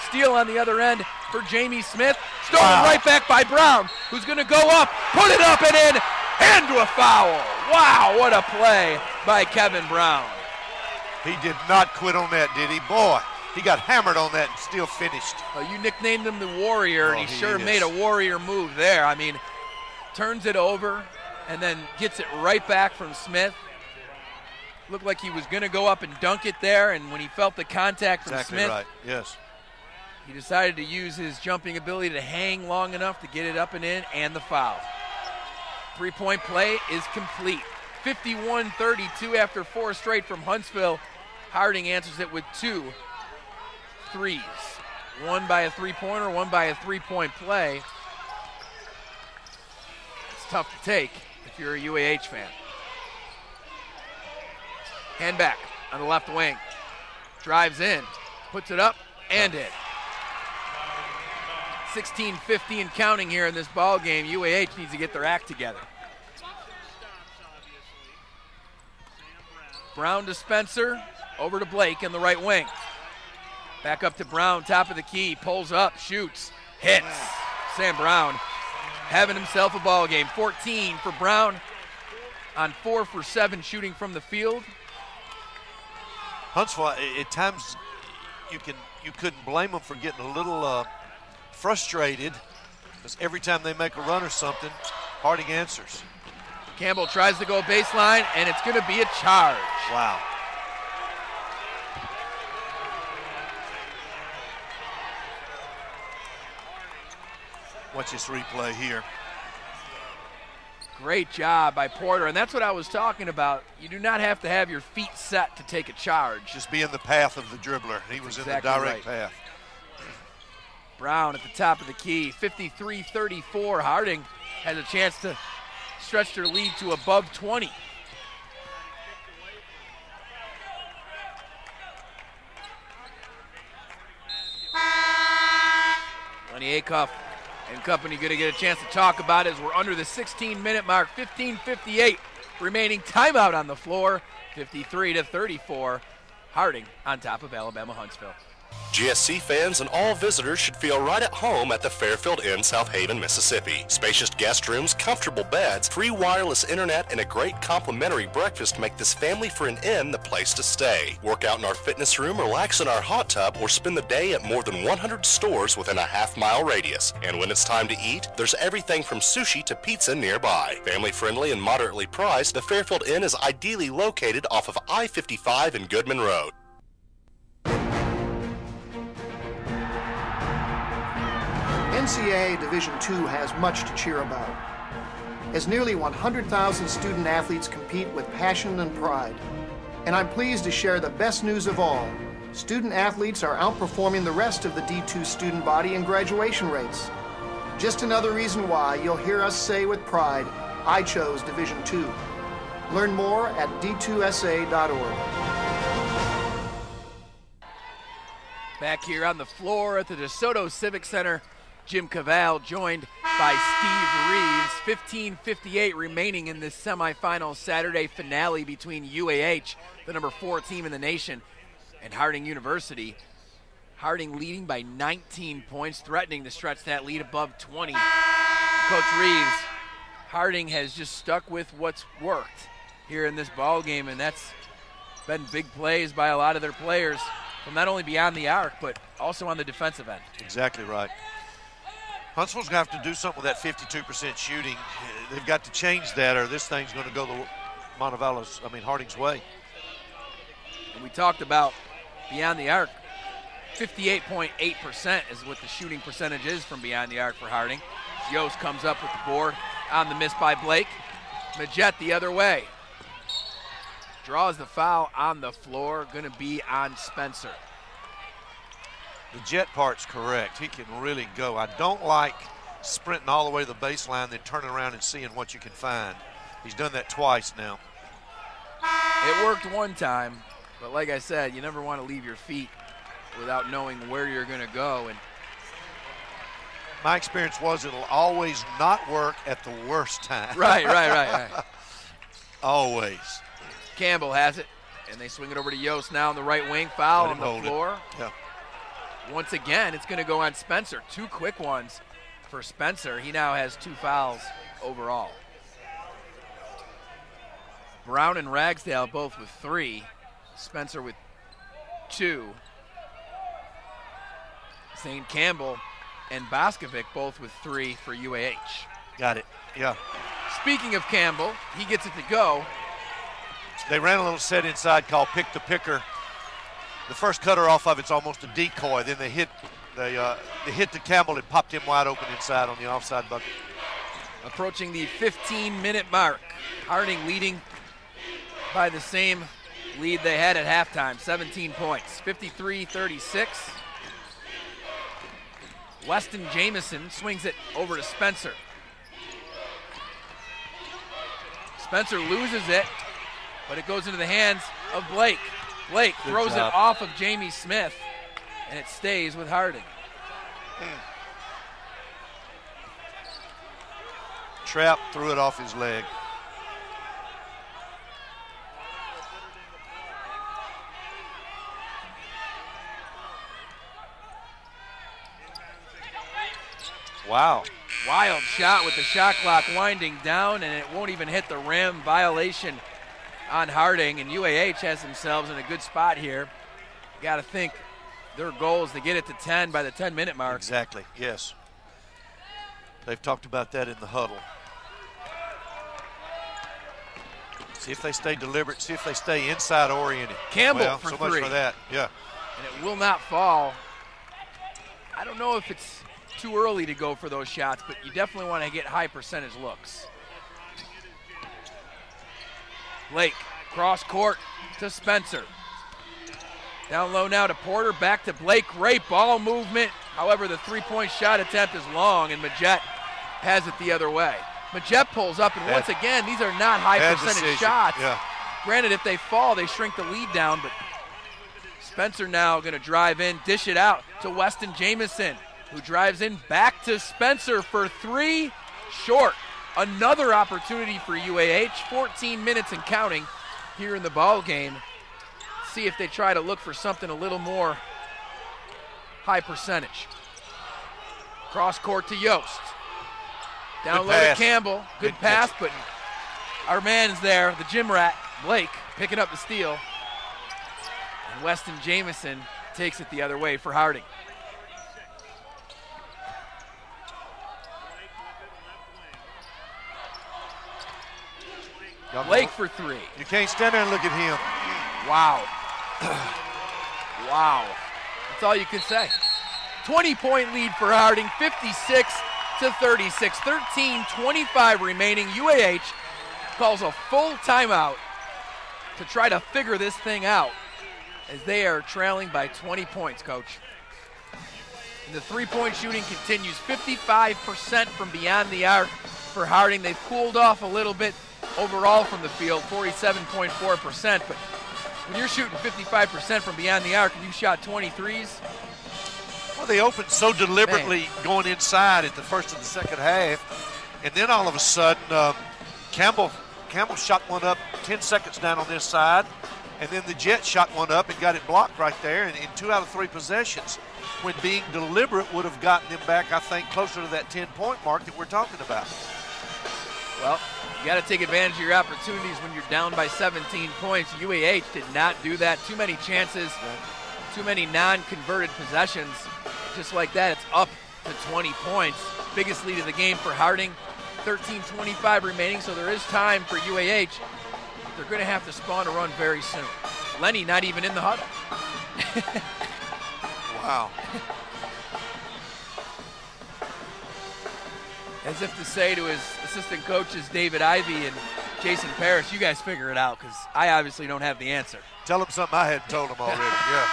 Steal on the other end for Jamie Smith. Stolen right back by Brown, who's going to go up, put it up and in, and to a foul. Wow, what a play by Kevin Brown. He did not quit on that, did he? Boy, he got hammered on that and still finished. You nicknamed him the Warrior, and he sure made a Warrior move there. I mean, turns it over and then gets it right back from Smith. Looked like he was going to go up and dunk it there, and when he felt the contact from Smith, right. Yes. He decided to use his jumping ability to hang long enough to get it up and in, and the foul. 3-point play is complete. 51-32 after 4 straight from Huntsville. Harding answers it with 2 threes. One by a 3-pointer, one by a 3-point play. It's tough to take if you're a UAH fan. Hand back on the left wing. Drives in, puts it up, and in. 16:50 and counting here in this ball game. UAH needs to get their act together. Brown to Spencer, over to Blake in the right wing. Back up to Brown, top of the key, pulls up, shoots, hits. Sam Brown having himself a ball game. 14 for Brown on 4 for 7 shooting from the field. Huntsville, at times you couldn't blame them for getting a little frustrated, because every time they make a run or something, Harding answers. Campbell tries to go baseline, and it's going to be a charge. Wow. Watch this replay here. Great job by Porter, and that's what I was talking about. You do not have to have your feet set to take a charge. Just be in the path of the dribbler. He was exactly in the direct path. Brown at the top of the key, 53-34. Harding has a chance to stretch their lead to above 20. Lenny Acuff and company going to get a chance to talk about it as we're under the 16-minute mark. 15:58 remaining. Timeout on the floor. 53-34. Harding on top of Alabama Huntsville. GSC fans and all visitors should feel right at home at the Fairfield Inn, South Haven, Mississippi. Spacious guest rooms, comfortable beds, free wireless internet, and a great complimentary breakfast make this family-friend inn the place to stay. Work out in our fitness room, relax in our hot tub, or spend the day at more than 100 stores within a half-mile radius. And when it's time to eat, there's everything from sushi to pizza nearby. Family-friendly and moderately priced, the Fairfield Inn is ideally located off of I-55 and Goodman Road. NCAA Division II has much to cheer about, as nearly 100,000 student athletes compete with passion and pride. And I'm pleased to share the best news of all. Student athletes are outperforming the rest of the D2 student body in graduation rates. Just another reason why you'll hear us say with pride, I chose Division II. Learn more at d2sa.org. Back here on the floor at the DeSoto Civic Center, Jim Cavale joined by Steve Reeves. 15:58 remaining in this semifinal Saturday finale between UAH, the number 4 team in the nation, and Harding University. Harding leading by 19 points, threatening to stretch that lead above 20. Coach Reeves, Harding has just stuck with what's worked here in this ball game, and that's been big plays by a lot of their players from not only beyond the arc, but also on the defensive end. Exactly right. Huntsville's going to have to do something with that 52% shooting. They've got to change that, or this thing's going to go Harding's way. And we talked about beyond the arc. 58.8% is what the shooting percentage is from beyond the arc for Harding. Yost comes up with the board on the miss by Blake. Majette the other way. Draws the foul on the floor, going to be on Spencer. The jet part's correct. He can really go. I don't like sprinting all the way to the baseline, then turning around and seeing what you can find. He's done that twice now. It worked one time, but like I said, you never want to leave your feet without knowing where you're going to go. And my experience was it'll always not work at the worst time. Right. Always. Campbell has it, and they swing it over to Yost now on the right wing. Foul on the floor. Yeah. Once again, it's going to go on Spencer. 2 quick ones for Spencer. He now has 2 fouls overall. Brown and Ragsdale both with 3. Spencer with 2. St. Campbell and Boskovic both with 3 for UAH. Got it, yeah. Speaking of Campbell, he gets it to go. They ran a little set inside called Pick the Picker. The first cutter off of it's almost a decoy. Then they hit to Campbell and popped him wide open inside on the offside bucket. Approaching the 15-minute mark. Harding leading by the same lead they had at halftime, 17 points, 53-36. Weston Jamison swings it over to Spencer. Spencer loses it, but it goes into the hands of Blake. Blake throws it off of Jamie Smith, and it stays with Harding. Trapp threw it off his leg. Wow. Wild shot with the shot clock winding down, and it won't even hit the rim. Violation on Harding, and UAH has themselves in a good spot here. Got to think their goal is to get it to 10 by the 10-minute mark. Exactly, yes. They've talked about that in the huddle. See if they stay deliberate, see if they stay inside oriented. Campbell for so 3. much for that, yeah. And it will not fall. I don't know if it's too early to go for those shots, but you definitely want to get high percentage looks. Blake, cross court to Spencer. Down low now to Porter, back to Blake. Great ball movement. However, the three-point shot attempt is long, and Majette has it the other way. Majette pulls up, and once again, these are not high percentage shots. Yeah. Granted, if they fall, they shrink the lead down, but Spencer now going to drive in, dish it out to Weston Jamison, who drives in back to Spencer for 3, short. Another opportunity for UAH, 14 minutes and counting here in the ball game. See if they try to look for something a little more high percentage. Cross court to Yost. Down low to Campbell. Good pass, but our man's there, the gym rat, Blake, picking up the steal. And Weston Jamison takes it the other way for Harding. Blake for three. You can't stand there and look at him. Wow. Wow. That's all you can say. 20-point lead for Harding, 56-36. 13:25 remaining. UAH calls a full timeout to try to figure this thing out as they are trailing by 20 points, Coach. And the three-point shooting continues. 55% from beyond the arc for Harding. They've cooled off a little bit overall from the field, 47.4%. But when you're shooting 55% from beyond the arc and you shot 23s, well, they opened so deliberately going inside at the first and the second half, and then all of a sudden Campbell shot one up 10 seconds down on this side, and then the Jets shot one up and got it blocked right there. And in 2 out of 3 possessions, when being deliberate, would have gotten them back, I think, closer to that 10-point mark that we're talking about. Well, you got to take advantage of your opportunities when you're down by 17 points. UAH did not do that. Too many chances, too many non-converted possessions. Just like that, it's up to 20 points. Biggest lead of the game for Harding. 13:25 remaining, so there is time for UAH. They're going to have to spawn a run very soon. Lenny not even in the huddle. Wow. As if to say to his assistant coaches, David Ivey and Jason Parrish, you guys figure it out, because I obviously don't have the answer. Tell him something I hadn't told him already, yeah.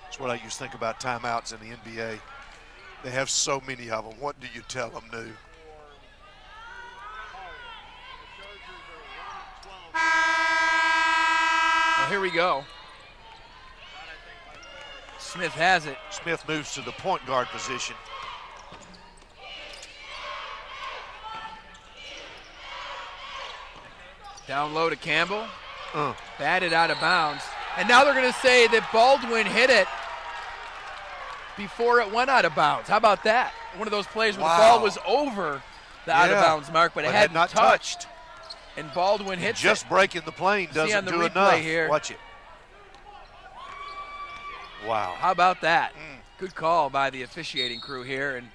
That's what I used to think about timeouts in the NBA. They have so many of them. What do you tell them new? Well, here we go. Smith has it. Smith moves to the point guard position. Down low to Campbell. Batted out of bounds. And now they're going to say that Baldwin hit it before it went out of bounds. How about that? One of those plays where the ball was over the out of bounds mark, but it had not touched. And Baldwin hits it. Just breaking the plane doesn't do enough. Here. Watch it. Wow. How about that? Good call by the officiating crew here. And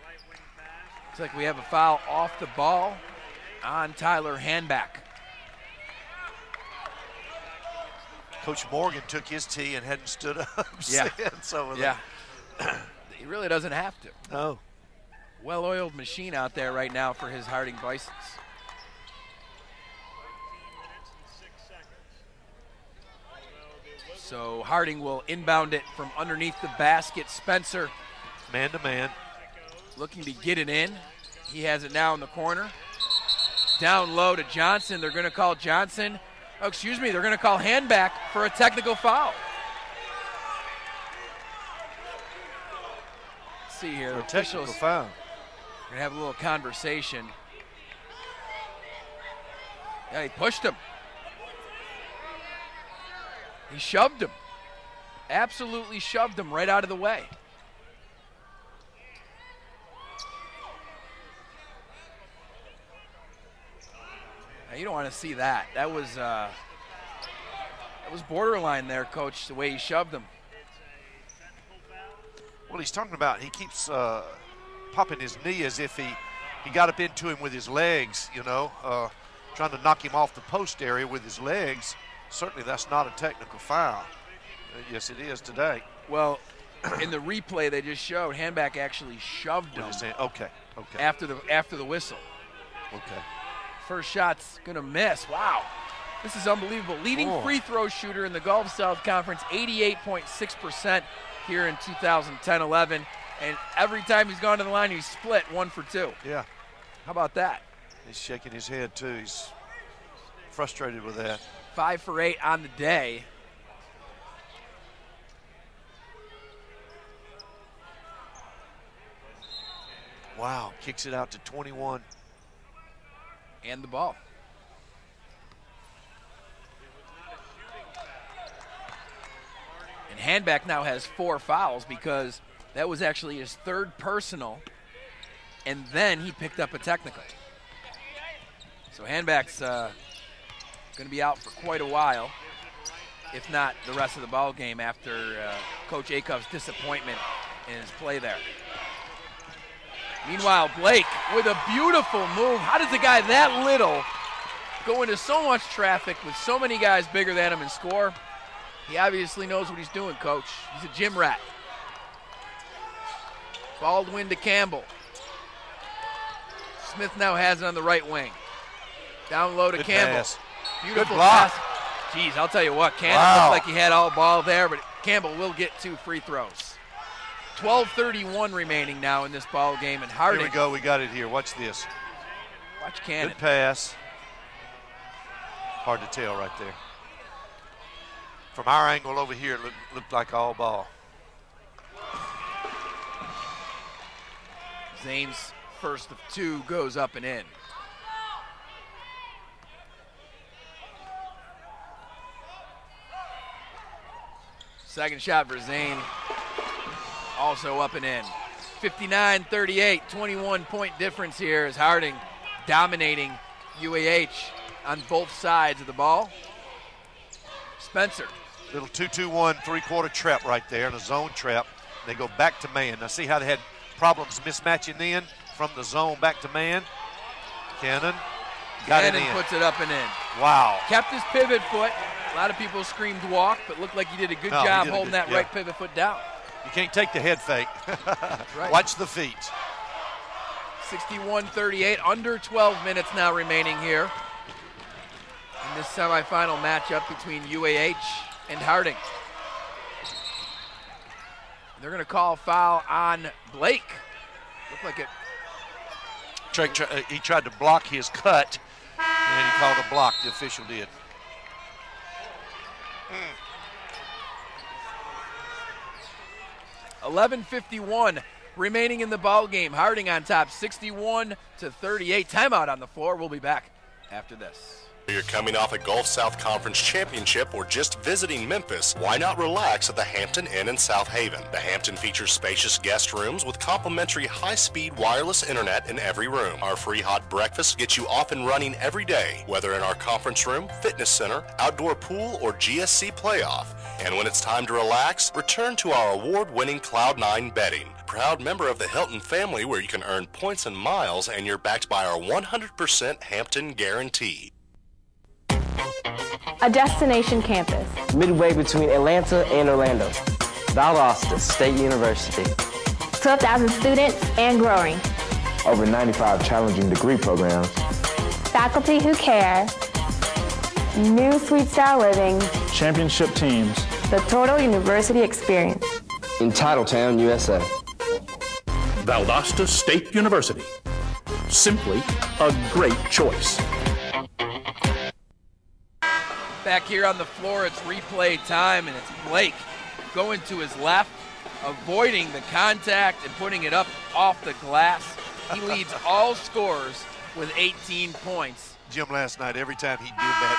looks like we have a foul off the ball on Tyler Handback. Coach Morgan took his tee and hadn't stood up since. He really doesn't have to. No. Well-oiled machine out there right now for his Harding Bisons. So Harding will inbound it from underneath the basket. Spencer. Man to man. Looking to get it in. He has it now in the corner. Down low to Johnson. They're going to call Johnson. Oh, excuse me, they're going to call Handback for a technical foul. Let's see here. The officials foul. Going to have a little conversation. Yeah, he pushed him. He shoved him. Absolutely shoved him right out of the way. Now, you don't want to see that. That was borderline there, Coach, the way he shoved him. Well, he's talking about he keeps popping his knee as if he got up into him with his legs, you know, trying to knock him off the post area with his legs. Certainly that's not a technical foul. Yes, it is today. Well, in the replay they just showed, Handback actually shoved him. Okay. After the whistle. Okay. First shot's gonna miss. Wow, this is unbelievable. Leading free throw shooter in the Gulf South Conference, 88.6% here in 2010-11, and every time he's gone to the line, he's split 1 for 2. Yeah. How about that? He's shaking his head too. He's frustrated with that. 5 for 8 on the day. Wow, kicks it out to 21. And the ball. Handback now has 4 fouls because that was actually his 3rd personal, and then he picked up a technical. So Handback's going to be out for quite a while, if not the rest of the ball game after Coach Acuff's disappointment in his play there. Meanwhile, Blake with a beautiful move. How does a guy that little go into so much traffic with so many guys bigger than him and score? He obviously knows what he's doing, Coach. He's a gym rat. Baldwin to Campbell. Smith now has it on the right wing. Down low to Good Campbell. Pass. Beautiful Good block. pass. Geez, I'll tell you what, Cannon looked like he had all ball there, but Campbell will get 2 free throws. 12:31 remaining now in this ball game, and Harding. Here we go, we got it here. Watch this. Watch Cannon. Good pass. Hard to tell right there. From our angle over here, it looked like all ball. Zane's first of 2 goes up and in. Second shot for Zane, also up and in. 59-38, 21-point difference here as Harding dominating UAH on both sides of the ball. Spencer. Little 2-2-1 3-quarter trap right there, and a zone trap. They go back to man. Now see how they had problems mismatching in from the zone back to man. Cannon got it in. Puts it up and in. Wow. Kept his pivot foot. A lot of people screamed walk, but looked like he did a good job holding that right pivot foot down. You can't take the head fake. Right. Watch the feet. 61-38, under 12 minutes now remaining here in this semifinal matchup between UAH and Harding. They're going to call foul on Blake. Looked like it. He tried to block his cut, and he called a block. The official did. 11:51 remaining in the ball game. Harding on top, 61-38. Timeout on the floor. We'll be back after this. You're coming off a Gulf South Conference championship or just visiting Memphis, why not relax at the Hampton Inn in South Haven? The Hampton features spacious guest rooms with complimentary high-speed wireless internet in every room. Our free hot breakfast gets you off and running every day, whether in our conference room, fitness center, outdoor pool, or GSC playoff. And when it's time to relax, return to our award-winning Cloud9 betting. Proud member of the Hilton family where you can earn points and miles, and you're backed by our 100% Hampton guarantee. A destination campus. Midway between Atlanta and Orlando. Valdosta State University. 12,000 students and growing. Over 95 challenging degree programs. Faculty who care. New suite style living. Championship teams. The total university experience. In Titletown, USA. Valdosta State University. Simply a great choice. Back here on the floor, it's replay time, and it's Blake going to his left, avoiding the contact and putting it up off the glass. He leads all scorers with 18 points. Jim, last night, every time he did that,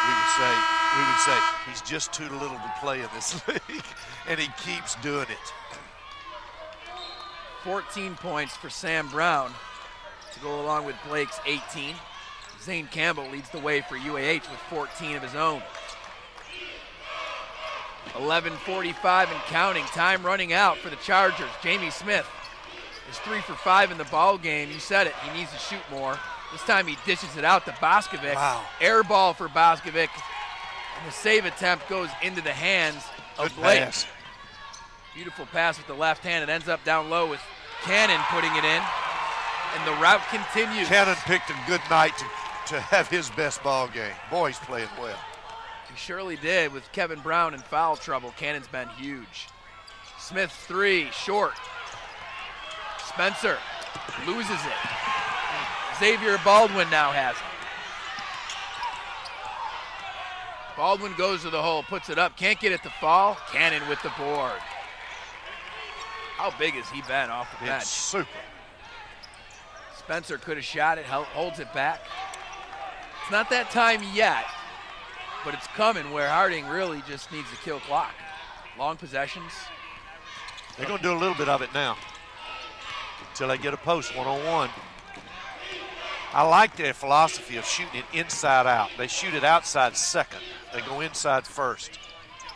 we would say, he's just too little to play in this league, and he keeps doing it. 14 points for Sam Brown to go along with Blake's 18. Zane Campbell leads the way for UAH with 14 of his own. 11:45 and counting. Time running out for the Chargers. Jamie Smith is 3 for 5 in the ball game. You said it. He needs to shoot more. This time he dishes it out to Boskovic. Wow. Air ball for Boskovic. And the save attempt goes into the hands of Good Blake. pass. Beautiful pass with the left hand. It ends up down low with Cannon putting it in. And the route continues. Cannon picked a good night to have his best ball game. Boy, he's playing well. He surely did. With Kevin Brown in foul trouble, Cannon's been huge. Smith 3, short. Spencer loses it. Xavier Baldwin now has it. Baldwin goes to the hole, puts it up, can't get it to fall. Cannon with the board. How big has he been off the bench? It's super. Spencer could have shot it, holds it back. It's not that time yet, but it's coming where Harding really just needs to kill clock. long possessions. They're going to do a little bit of it now until they get a post one-on-one. I like their philosophy of shooting it inside out. They shoot it outside second. They go inside first.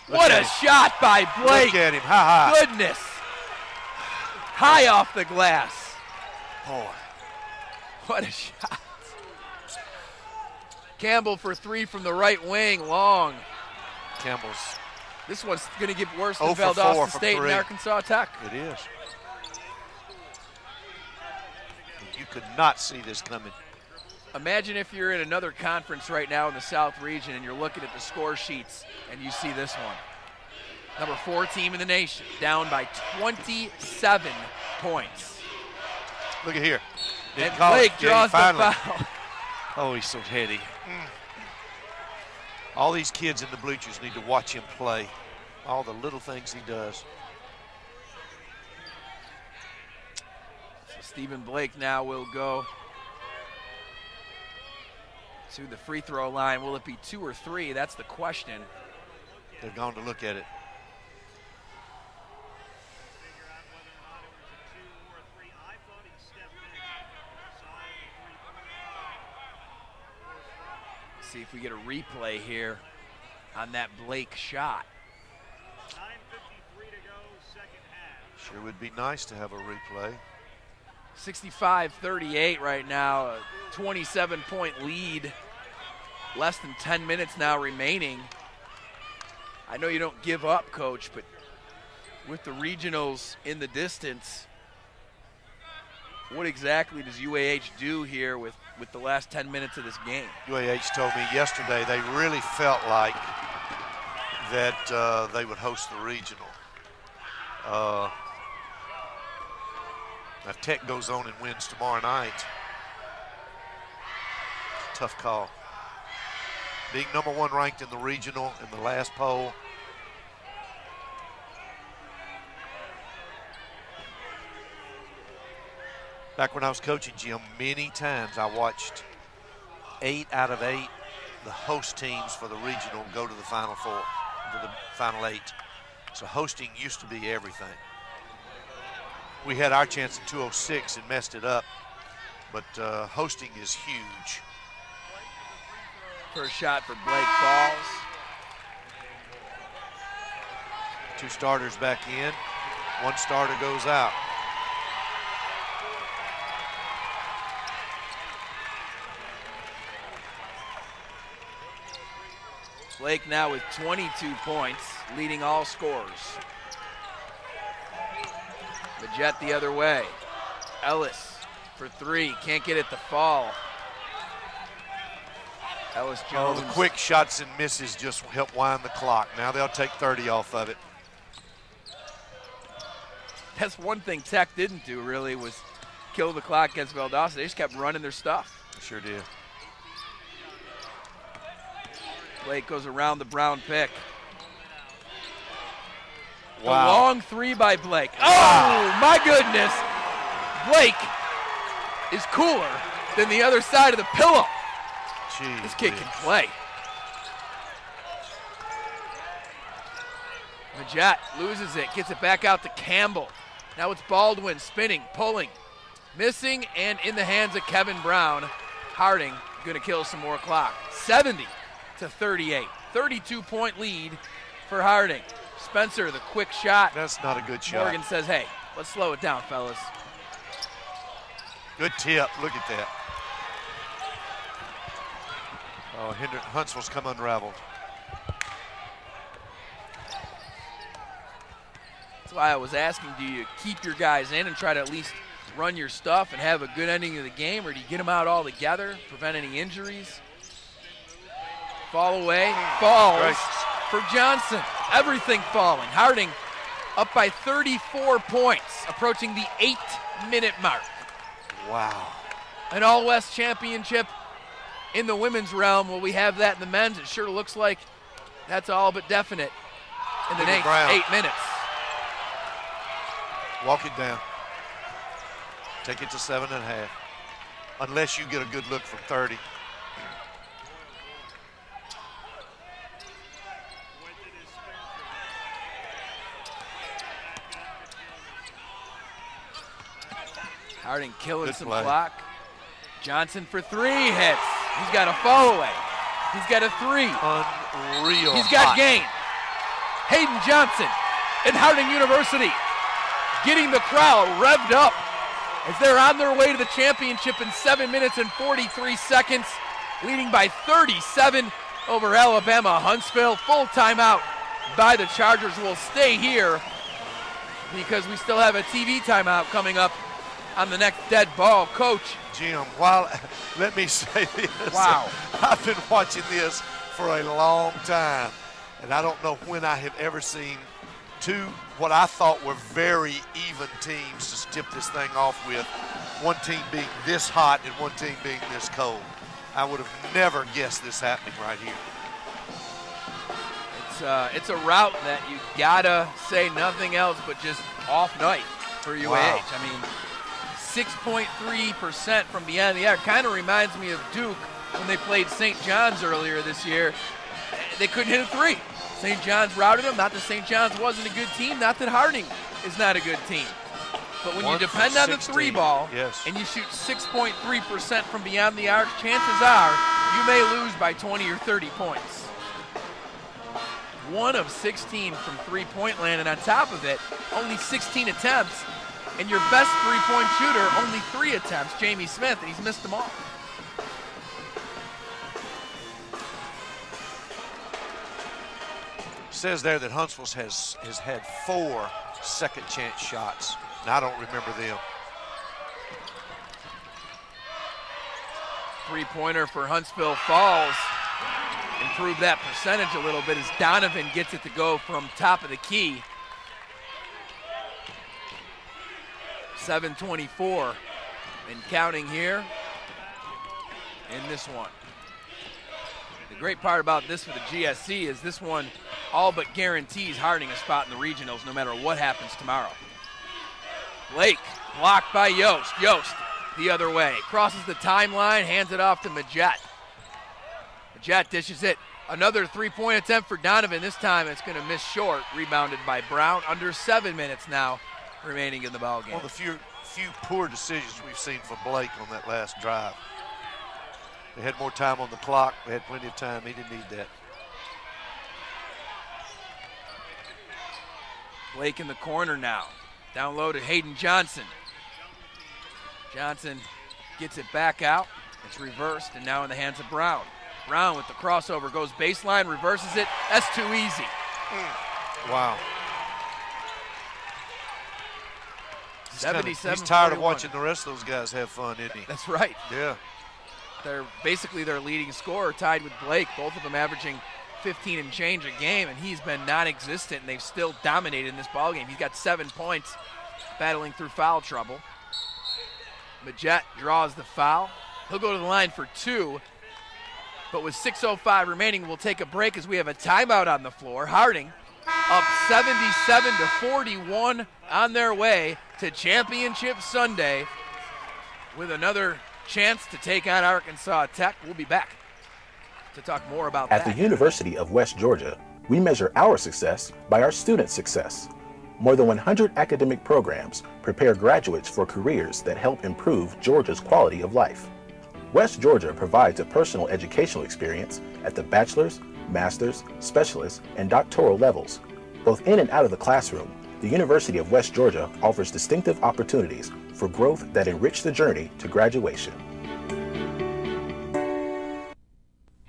What a shot by Blake. Look at him, ha-ha. Goodness. High off the glass. Boy. What a shot. Campbell for three from the right wing, long. Campbell's. This one's going to get worse than 0 for 4 Valdosta from State three. and Arkansas Tech. It is. You could not see this coming. Imagine if you're in another conference right now in the South region and you're looking at the score sheets and you see this one. Number 4 team in the nation, down by 27 points. Look at here. And Blake draws the foul. Oh, he's so heady. All these kids in the bleachers need to watch him play. All the little things he does. So Stephen Blake now will go to the free throw line. Will it be 2 or 3? That's the question. They've gone to look at it. See if we get a replay here on that Blake shot. Sure would be nice to have a replay. 65-38 right now, a 27-point lead. Less than 10 minutes now remaining. I know you don't give up, Coach, but with the regionals in the distance, what exactly does UAH do here with the last 10 minutes of this game? UAH told me yesterday they really felt like that they would host the regional. If Tech goes on and wins tomorrow night, tough call. Being number 1 ranked in the regional in the last poll. Back when I was coaching, Jim, many times I watched 8 out of 8 the host teams for the regional go to the Final Four, to the Final 8. So hosting used to be everything. We had our chance in 206 and messed it up, but hosting is huge. First shot for Blake falls. 2 starters back in, 1 starter goes out. Blake now with 22 points, leading all scorers. The jet the other way. Ellis for 3, can't get it to fall. Ellis Jones. Oh, the quick shots and misses just help wind the clock. Now they'll take 30 off of it. That's one thing Tech didn't do really, was kill the clock against Valdosta. They just kept running their stuff. Sure did. Blake goes around the Brown pick. Wow. A long 3 by Blake. Oh, my goodness. Blake is cooler than the other side of the pillow. Jeez, this kid can play. Majette loses it, gets it back out to Campbell. Now it's Baldwin spinning, pulling, missing, and in the hands of Kevin Brown. Harding going to kill some more clock. 70-38. 32-point lead for Harding. Spencer, the quick shot. That's not a good shot. Morgan says, hey, let's slow it down, fellas. Good tip. Look at that. Oh, Huntsville's come unraveled. That's why I was asking, do you keep your guys in and try to at least run your stuff and have a good ending of the game, or do you get them out all together, prevent any injuries? Fall away, falls for Johnson. Everything falling. Harding up by 34 points, approaching the 8-minute mark. Wow. An All-West championship in the women's realm. Will we have that in the men's? It sure looks like that's all but definite in the next 8 minutes. Walk it down. Take it to 7.5. Unless you get a good look from 30. Harding killing Good some play. clock. Johnson for 3 hits. He's got a fall away. He's got a 3. Unreal. He's got hot. gain. Hayden Johnson and Harding University getting the crowd revved up as they're on their way to the championship in 7 minutes and 43 seconds, leading by 37 over Alabama. Huntsville, full timeout by the Chargers. Will stay here because we still have a TV timeout coming up on the next dead ball. Coach. Jim, let me say this. Wow. I've been watching this for a long time, and I don't know when I have ever seen two what I thought were very even teams to tip this thing off with, one team being this hot and one team being this cold. I would have never guessed this happening right here. It's a route that you gotta say nothing else but just off night for UAH. Wow. I mean, 6.3% from the end of the air. Kind of reminds me of Duke when they played St. John's earlier this year. They couldn't hit a 3. St. John's routed them. Not that St. John's wasn't a good team. Not that Harding is not a good team. But when you depend on the 3 ball and you shoot 6.3% from beyond the arc, chances are you may lose by 20 or 30 points. 1 of 16 from three-point land, and on top of it, only 16 attempts. And your best three-point shooter, only 3 attempts, Jamie Smith, and he's missed them all. Says there that Huntsville has had 4 second chance shots, and I don't remember them. Three-pointer for Huntsville falls. Improve that percentage a little bit as Donovan gets it to go from top of the key. 7:24 and counting here in this one. The great part about this for the GSC is this one all but guarantees Harding a spot in the regionals no matter what happens tomorrow. Blake blocked by Yost. Yost the other way. Crosses the timeline, hands it off to Majette. Majette dishes it. Another three-point attempt for Donovan. This time it's going to miss short. Rebounded by Brown. Under 7 minutes now remaining in the ballgame. One of the few poor decisions we've seen from Blake on that last drive. They had more time on the clock. They had plenty of time. He didn't need that. Blake in the corner now. Down low to Hayden Johnson. Johnson gets it back out. It's reversed and now in the hands of Brown. Brown with the crossover goes baseline, reverses it. That's too easy. Wow. 77. He's tired of watching the rest of those guys have fun, isn't he? That's right. Yeah. They're basically their leading scorer, tied with Blake, both of them averaging 15 and change a game, and he's been non-existent, and they've still dominated in this ballgame. He's got 7 points, battling through foul trouble. Majette draws the foul. He'll go to the line for 2, but with 6:05 remaining, we'll take a break as we have a timeout on the floor. Harding up 77-41 on their way to Championship Sunday with another chance to take on Arkansas Tech. We'll be back to talk more about that. At the University of West Georgia, we measure our success by our students' success. More than 100 academic programs prepare graduates for careers that help improve Georgia's quality of life. West Georgia provides a personal educational experience at the bachelor's, master's, specialist, and doctoral levels. Both in and out of the classroom, the University of West Georgia offers distinctive opportunities for growth that enrich the journey to graduation.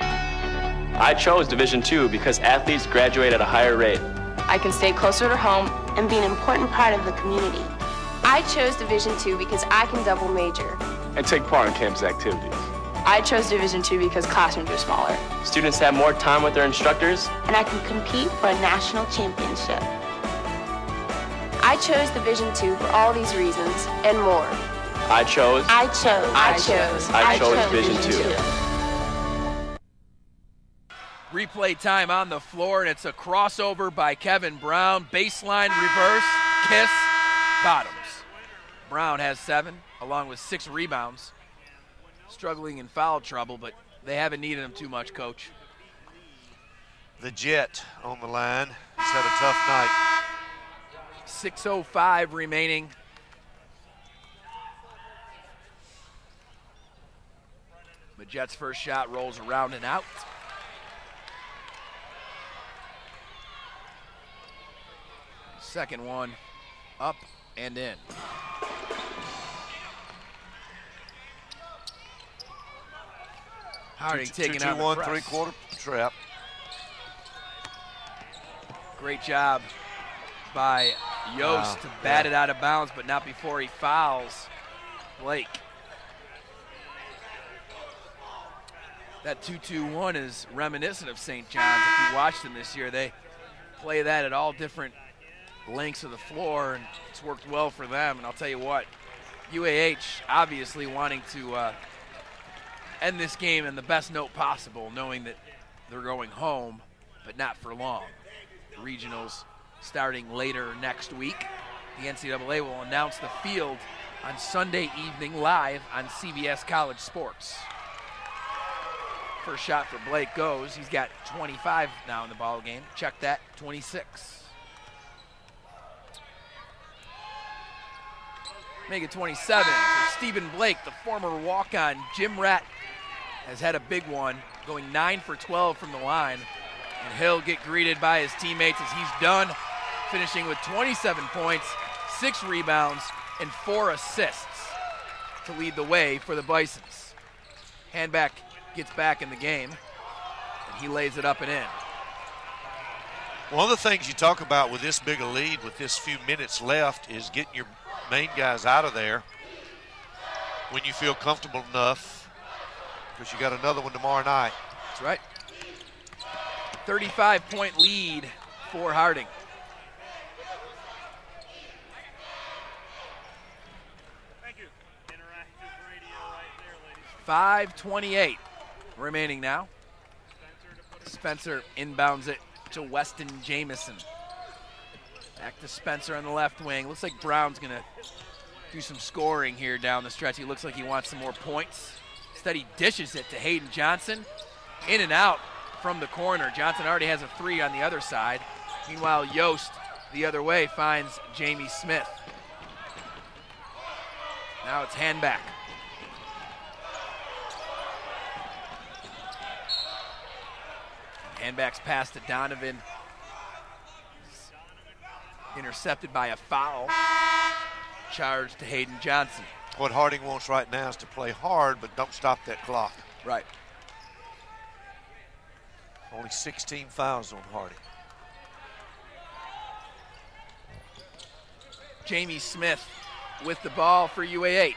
I chose Division II because athletes graduate at a higher rate. I can stay closer to home and be an important part of the community. I chose Division II because I can double major And take part in campus activities. I chose Division II because classrooms are smaller. Students have more time with their instructors. And I can compete for a national championship. I chose Division II for all these reasons and more. I chose Division II. Replay time on the floor, and it's a crossover by Kevin Brown. Baseline reverse, kiss, bottoms. Brown has 7, along with 6 rebounds. Struggling in foul trouble, but they haven't needed him too much, Coach. The Jet on the line. He's had a tough night. 6:05 remaining The Jets' first shot rolls around and out. Second one up and in. Harding taking out the press. 3/4 trap. Great job by Yost to bat it out of bounds, but not before he fouls Blake. That 2-2-1 is reminiscent of St. John's. If you watched them this year, they play that at all different lengths of the floor, and it's worked well for them. And I'll tell you what, UAH obviously wanting to end this game in the best note possible, knowing that they're going home, but not for long. The regionals starting later next week. The NCAA will announce the field on Sunday evening live on CBS College Sports. First shot for Blake goes. He's got 25 now in the ball game. Check that, 26. Make it 27 for Stephen Blake, the former walk-on. Jim Ratt has had a big one, going 9 for 12 from the line. And he'll get greeted by his teammates as he's done, finishing with 27 points, 6 rebounds, and 4 assists to lead the way for the Bisons. Handback gets back in the game, and he lays it up and in. One of the things you talk about with this big a lead, with this few minutes left, is getting your main guys out of there when you feel comfortable enough, because you got another one tomorrow night. That's right. 35-point lead for Harding. Thank you. Interactive radio right there, ladies. 5:28 remaining now. Spencer inbounds it to Weston Jamison. Back to Spencer on the left wing. Looks like Brown's going to do some scoring here down the stretch. He looks like he wants some more points. Instead, he dishes it to Hayden Johnson. In and out from the corner. Johnson already has a 3 on the other side. Meanwhile, Yost, the other way, finds Jamie Smith. Now it's Handback. Handback's pass to Donovan. Intercepted by a foul. Charge to Hayden Johnson. What Harding wants right now is to play hard, but don't stop that clock. Right. Only 16 fouls on Harding. Jamie Smith with the ball for UAH.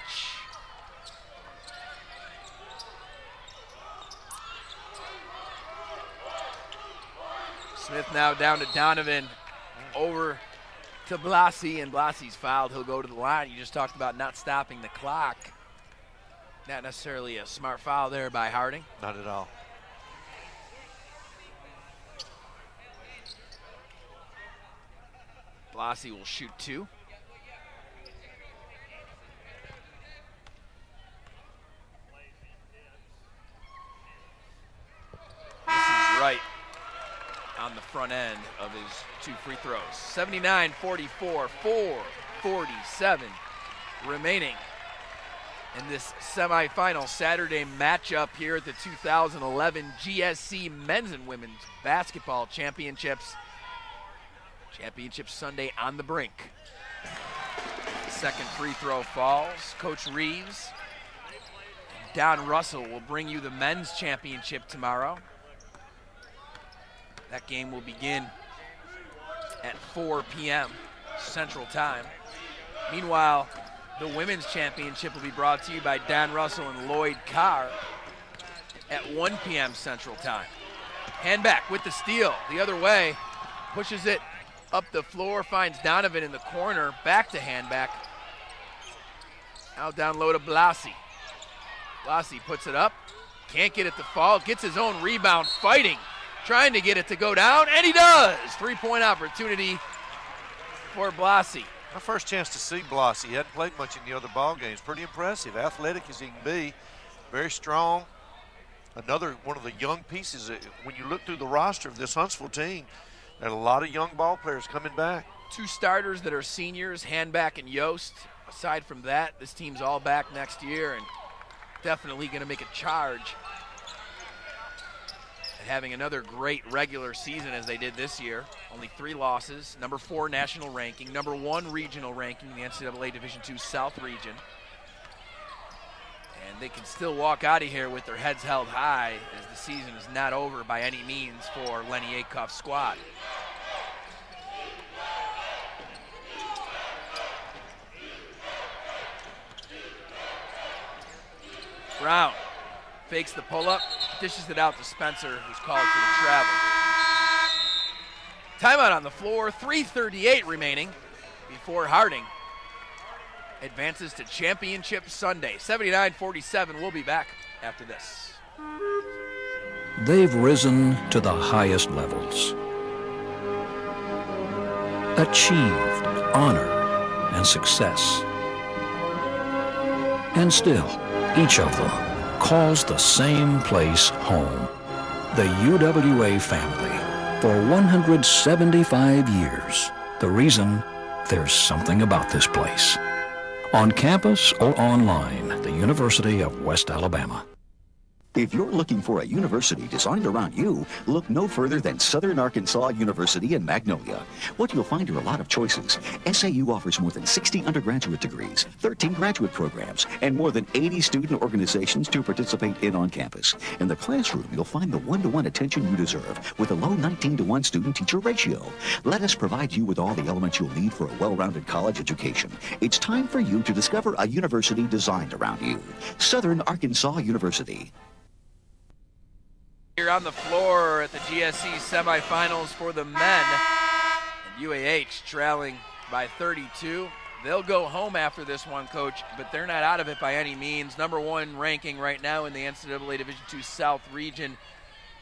Smith now down to Donovan, over to Blasi, and Blasi's fouled. He'll go to the line. You just talked about not stopping the clock. Not necessarily a smart foul there by Harding. Not at all. Blasi will shoot 2. This is right on the front end of his 2 free throws. 79-44, 4:47 remaining in this semifinal Saturday matchup here at the 2011 GSC Men's and Women's Basketball Championships. Championship Sunday on the brink. Second free throw falls. Coach Reeves and Don Russell will bring you the men's championship tomorrow. That game will begin at 4 p.m. Central Time. Meanwhile, the women's championship will be brought to you by Don Russell and Lloyd Carr at 1 p.m. Central Time. Handback with the steal the other way, pushes it up the floor, finds Donovan in the corner, back to Handback. Now down low to Blasi. Blasi puts it up, can't get it to fall, gets his own rebound, fighting, trying to get it to go down, and he does! 3-point opportunity for Blasi. My first chance to see Blasi. He hadn't played much in the other ball games. Pretty impressive, athletic as he can be, very strong. Another one of the young pieces. When you look through the roster of this Huntsville team, there are a lot of young ball players coming back. 2 starters that are seniors, Handback and Yost. Aside from that, this team's all back next year, and definitely going to make a charge at having another great regular season as they did this year. Only 3 losses, number 4 national ranking, number 1 regional ranking in the NCAA Division II South region. And they can still walk out of here with their heads held high as the season is not over by any means for Lenny Acuff's squad. Brown fakes the pull-up, dishes it out to Spencer, who's called for the travel. Timeout on the floor, 3:38 remaining before Harding advances to Championship Sunday. 79-47, we'll be back after this. They've risen to the highest levels, achieved honor and success. And still, each of them calls the same place home. The UWA family. For 175 years. The reason, there's something about this place. On campus or online, the University of West Alabama. If you're looking for a university designed around you, look no further than Southern Arkansas University in Magnolia. What you'll find are a lot of choices. SAU offers more than 60 undergraduate degrees, 13 graduate programs, and more than 80 student organizations to participate in on campus. In the classroom, you'll find the one-to-one attention you deserve with a low 19-to-1 student-teacher ratio. Let us provide you with all the elements you'll need for a well-rounded college education. It's time for you to discover a university designed around you. Southern Arkansas University. Here on the floor at the GSC semifinals for the men, and UAH trailing by 32. They'll go home after this one, Coach, but they're not out of it by any means. Number 1 ranking right now in the NCAA Division II South region.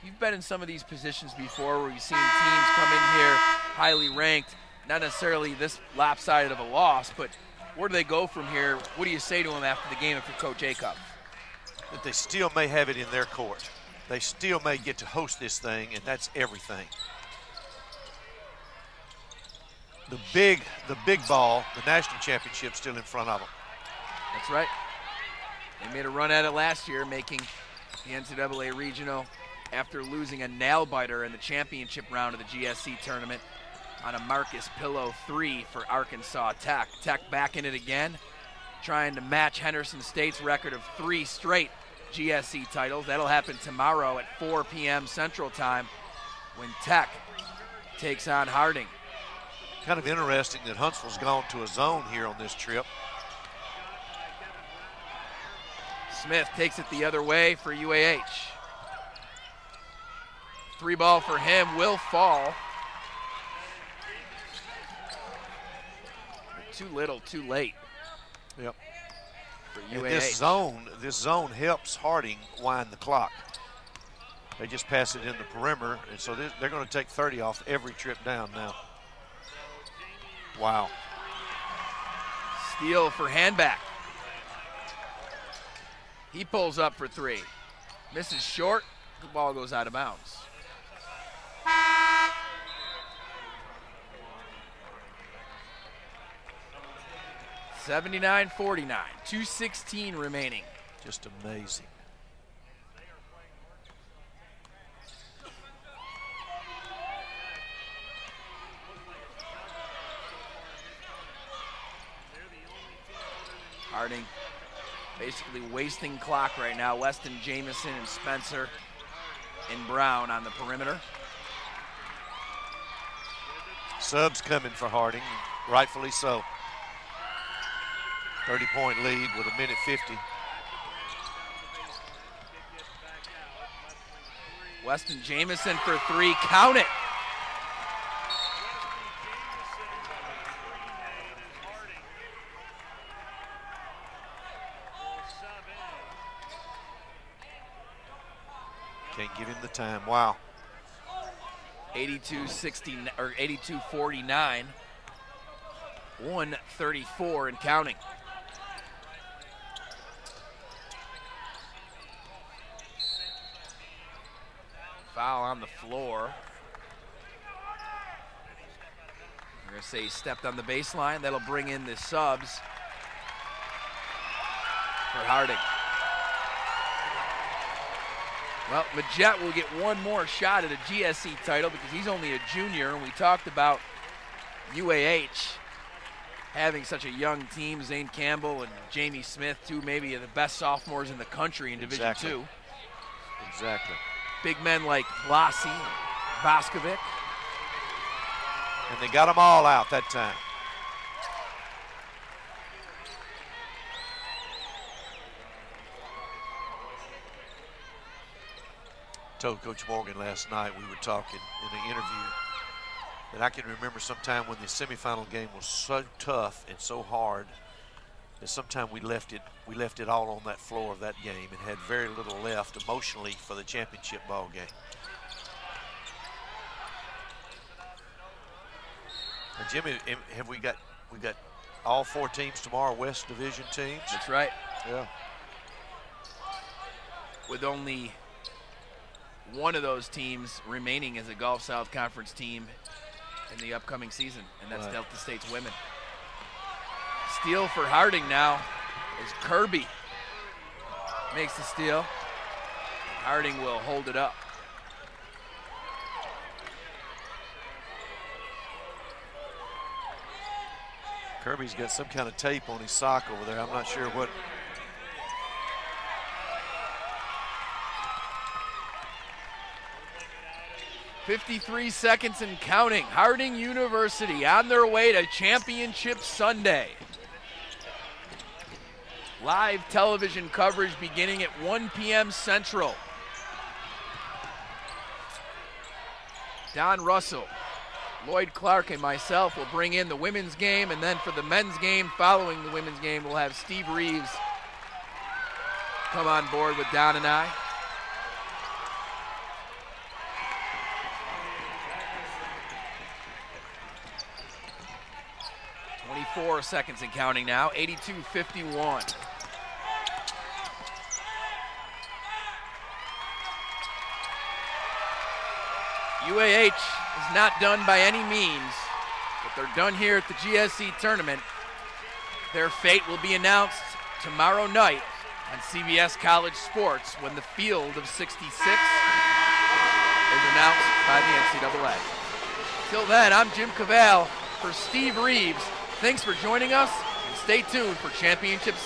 You've been in some of these positions before where you've seen teams come in here highly ranked, not necessarily this lopsided of a loss, but where do they go from here? What do you say to them after the game if you're Coach Acuff? That they still may have it in their court. They still may get to host this thing, and that's everything. The big ball, the national championship, still in front of them. That's right. They made a run at it last year, making the NCAA regional after losing a nail-biter in the championship round of the GSC tournament on a Marcus Pillow 3 for Arkansas Tech. Tech back in it again, trying to match Henderson State's record of 3 straight GSC titles. That'll happen tomorrow at 4 p.m. Central Time when Tech takes on Harding. Kind of interesting that Huntsville's gone to a zone here on this trip. Smith takes it the other way for UAH. 3 ball for him will fall. Too little, too late. Yep. And this zone helps Harding wind the clock. They just pass it in the perimeter, and so they're going to take 30 off every trip down now. Wow. Steal for Handback. He pulls up for 3. Misses short. The ball goes out of bounds. $79-49, 2:16 remaining. Just amazing. Harding basically wasting clock right now. Weston, Jamison, and Spencer and Brown on the perimeter. Subs coming for Harding, rightfully so. 30-point lead with 1:50. Weston Jamison for 3, count it. Can't give him the time, wow. 82-60 or 82-49, 1:34 and counting. Foul on the floor. We're going to say he stepped on the baseline. That'll bring in the subs for Harding. Well, Majette will get one more shot at a GSC title because he's only a junior, and we talked about UAH having such a young team. Zane Campbell and Jamie Smith, two maybe of the best sophomores in the country in Division II. Exactly. Big men like Lassi, Voskovic. And they got them all out that time. Told Coach Morgan last night, we were talking in an interview, that I can remember sometime when the semifinal game was so tough and so hard that sometime we left it all on that floor of that game and had very little left emotionally for the championship ball game. And Jimmy, have we got all 4 teams tomorrow, West Division teams? That's right. Yeah. With only one of those teams remaining as a Gulf South Conference team in the upcoming season, and that's Delta State's women. Steal for Harding now as Kirby makes the steal. Harding will hold it up. Kirby's got some kind of tape on his sock over there. I'm not sure what. 53 seconds and counting. Harding University on their way to Championship Sunday. Live television coverage beginning at 1 p.m. Central. Don Russell, Lloyd Clark, and myself will bring in the women's game, and then for the men's game, following the women's game, we'll have Steve Reeves come on board with Don and I. .4 seconds and counting now, 82-51. UAH is not done by any means, but they're done here at the GSC tournament. Their fate will be announced tomorrow night on CBS College Sports when the field of 66 is announced by the NCAA. Till then, I'm Jim Cavale for Steve Reeves. Thanks for joining us, and stay tuned for Championship Sunday.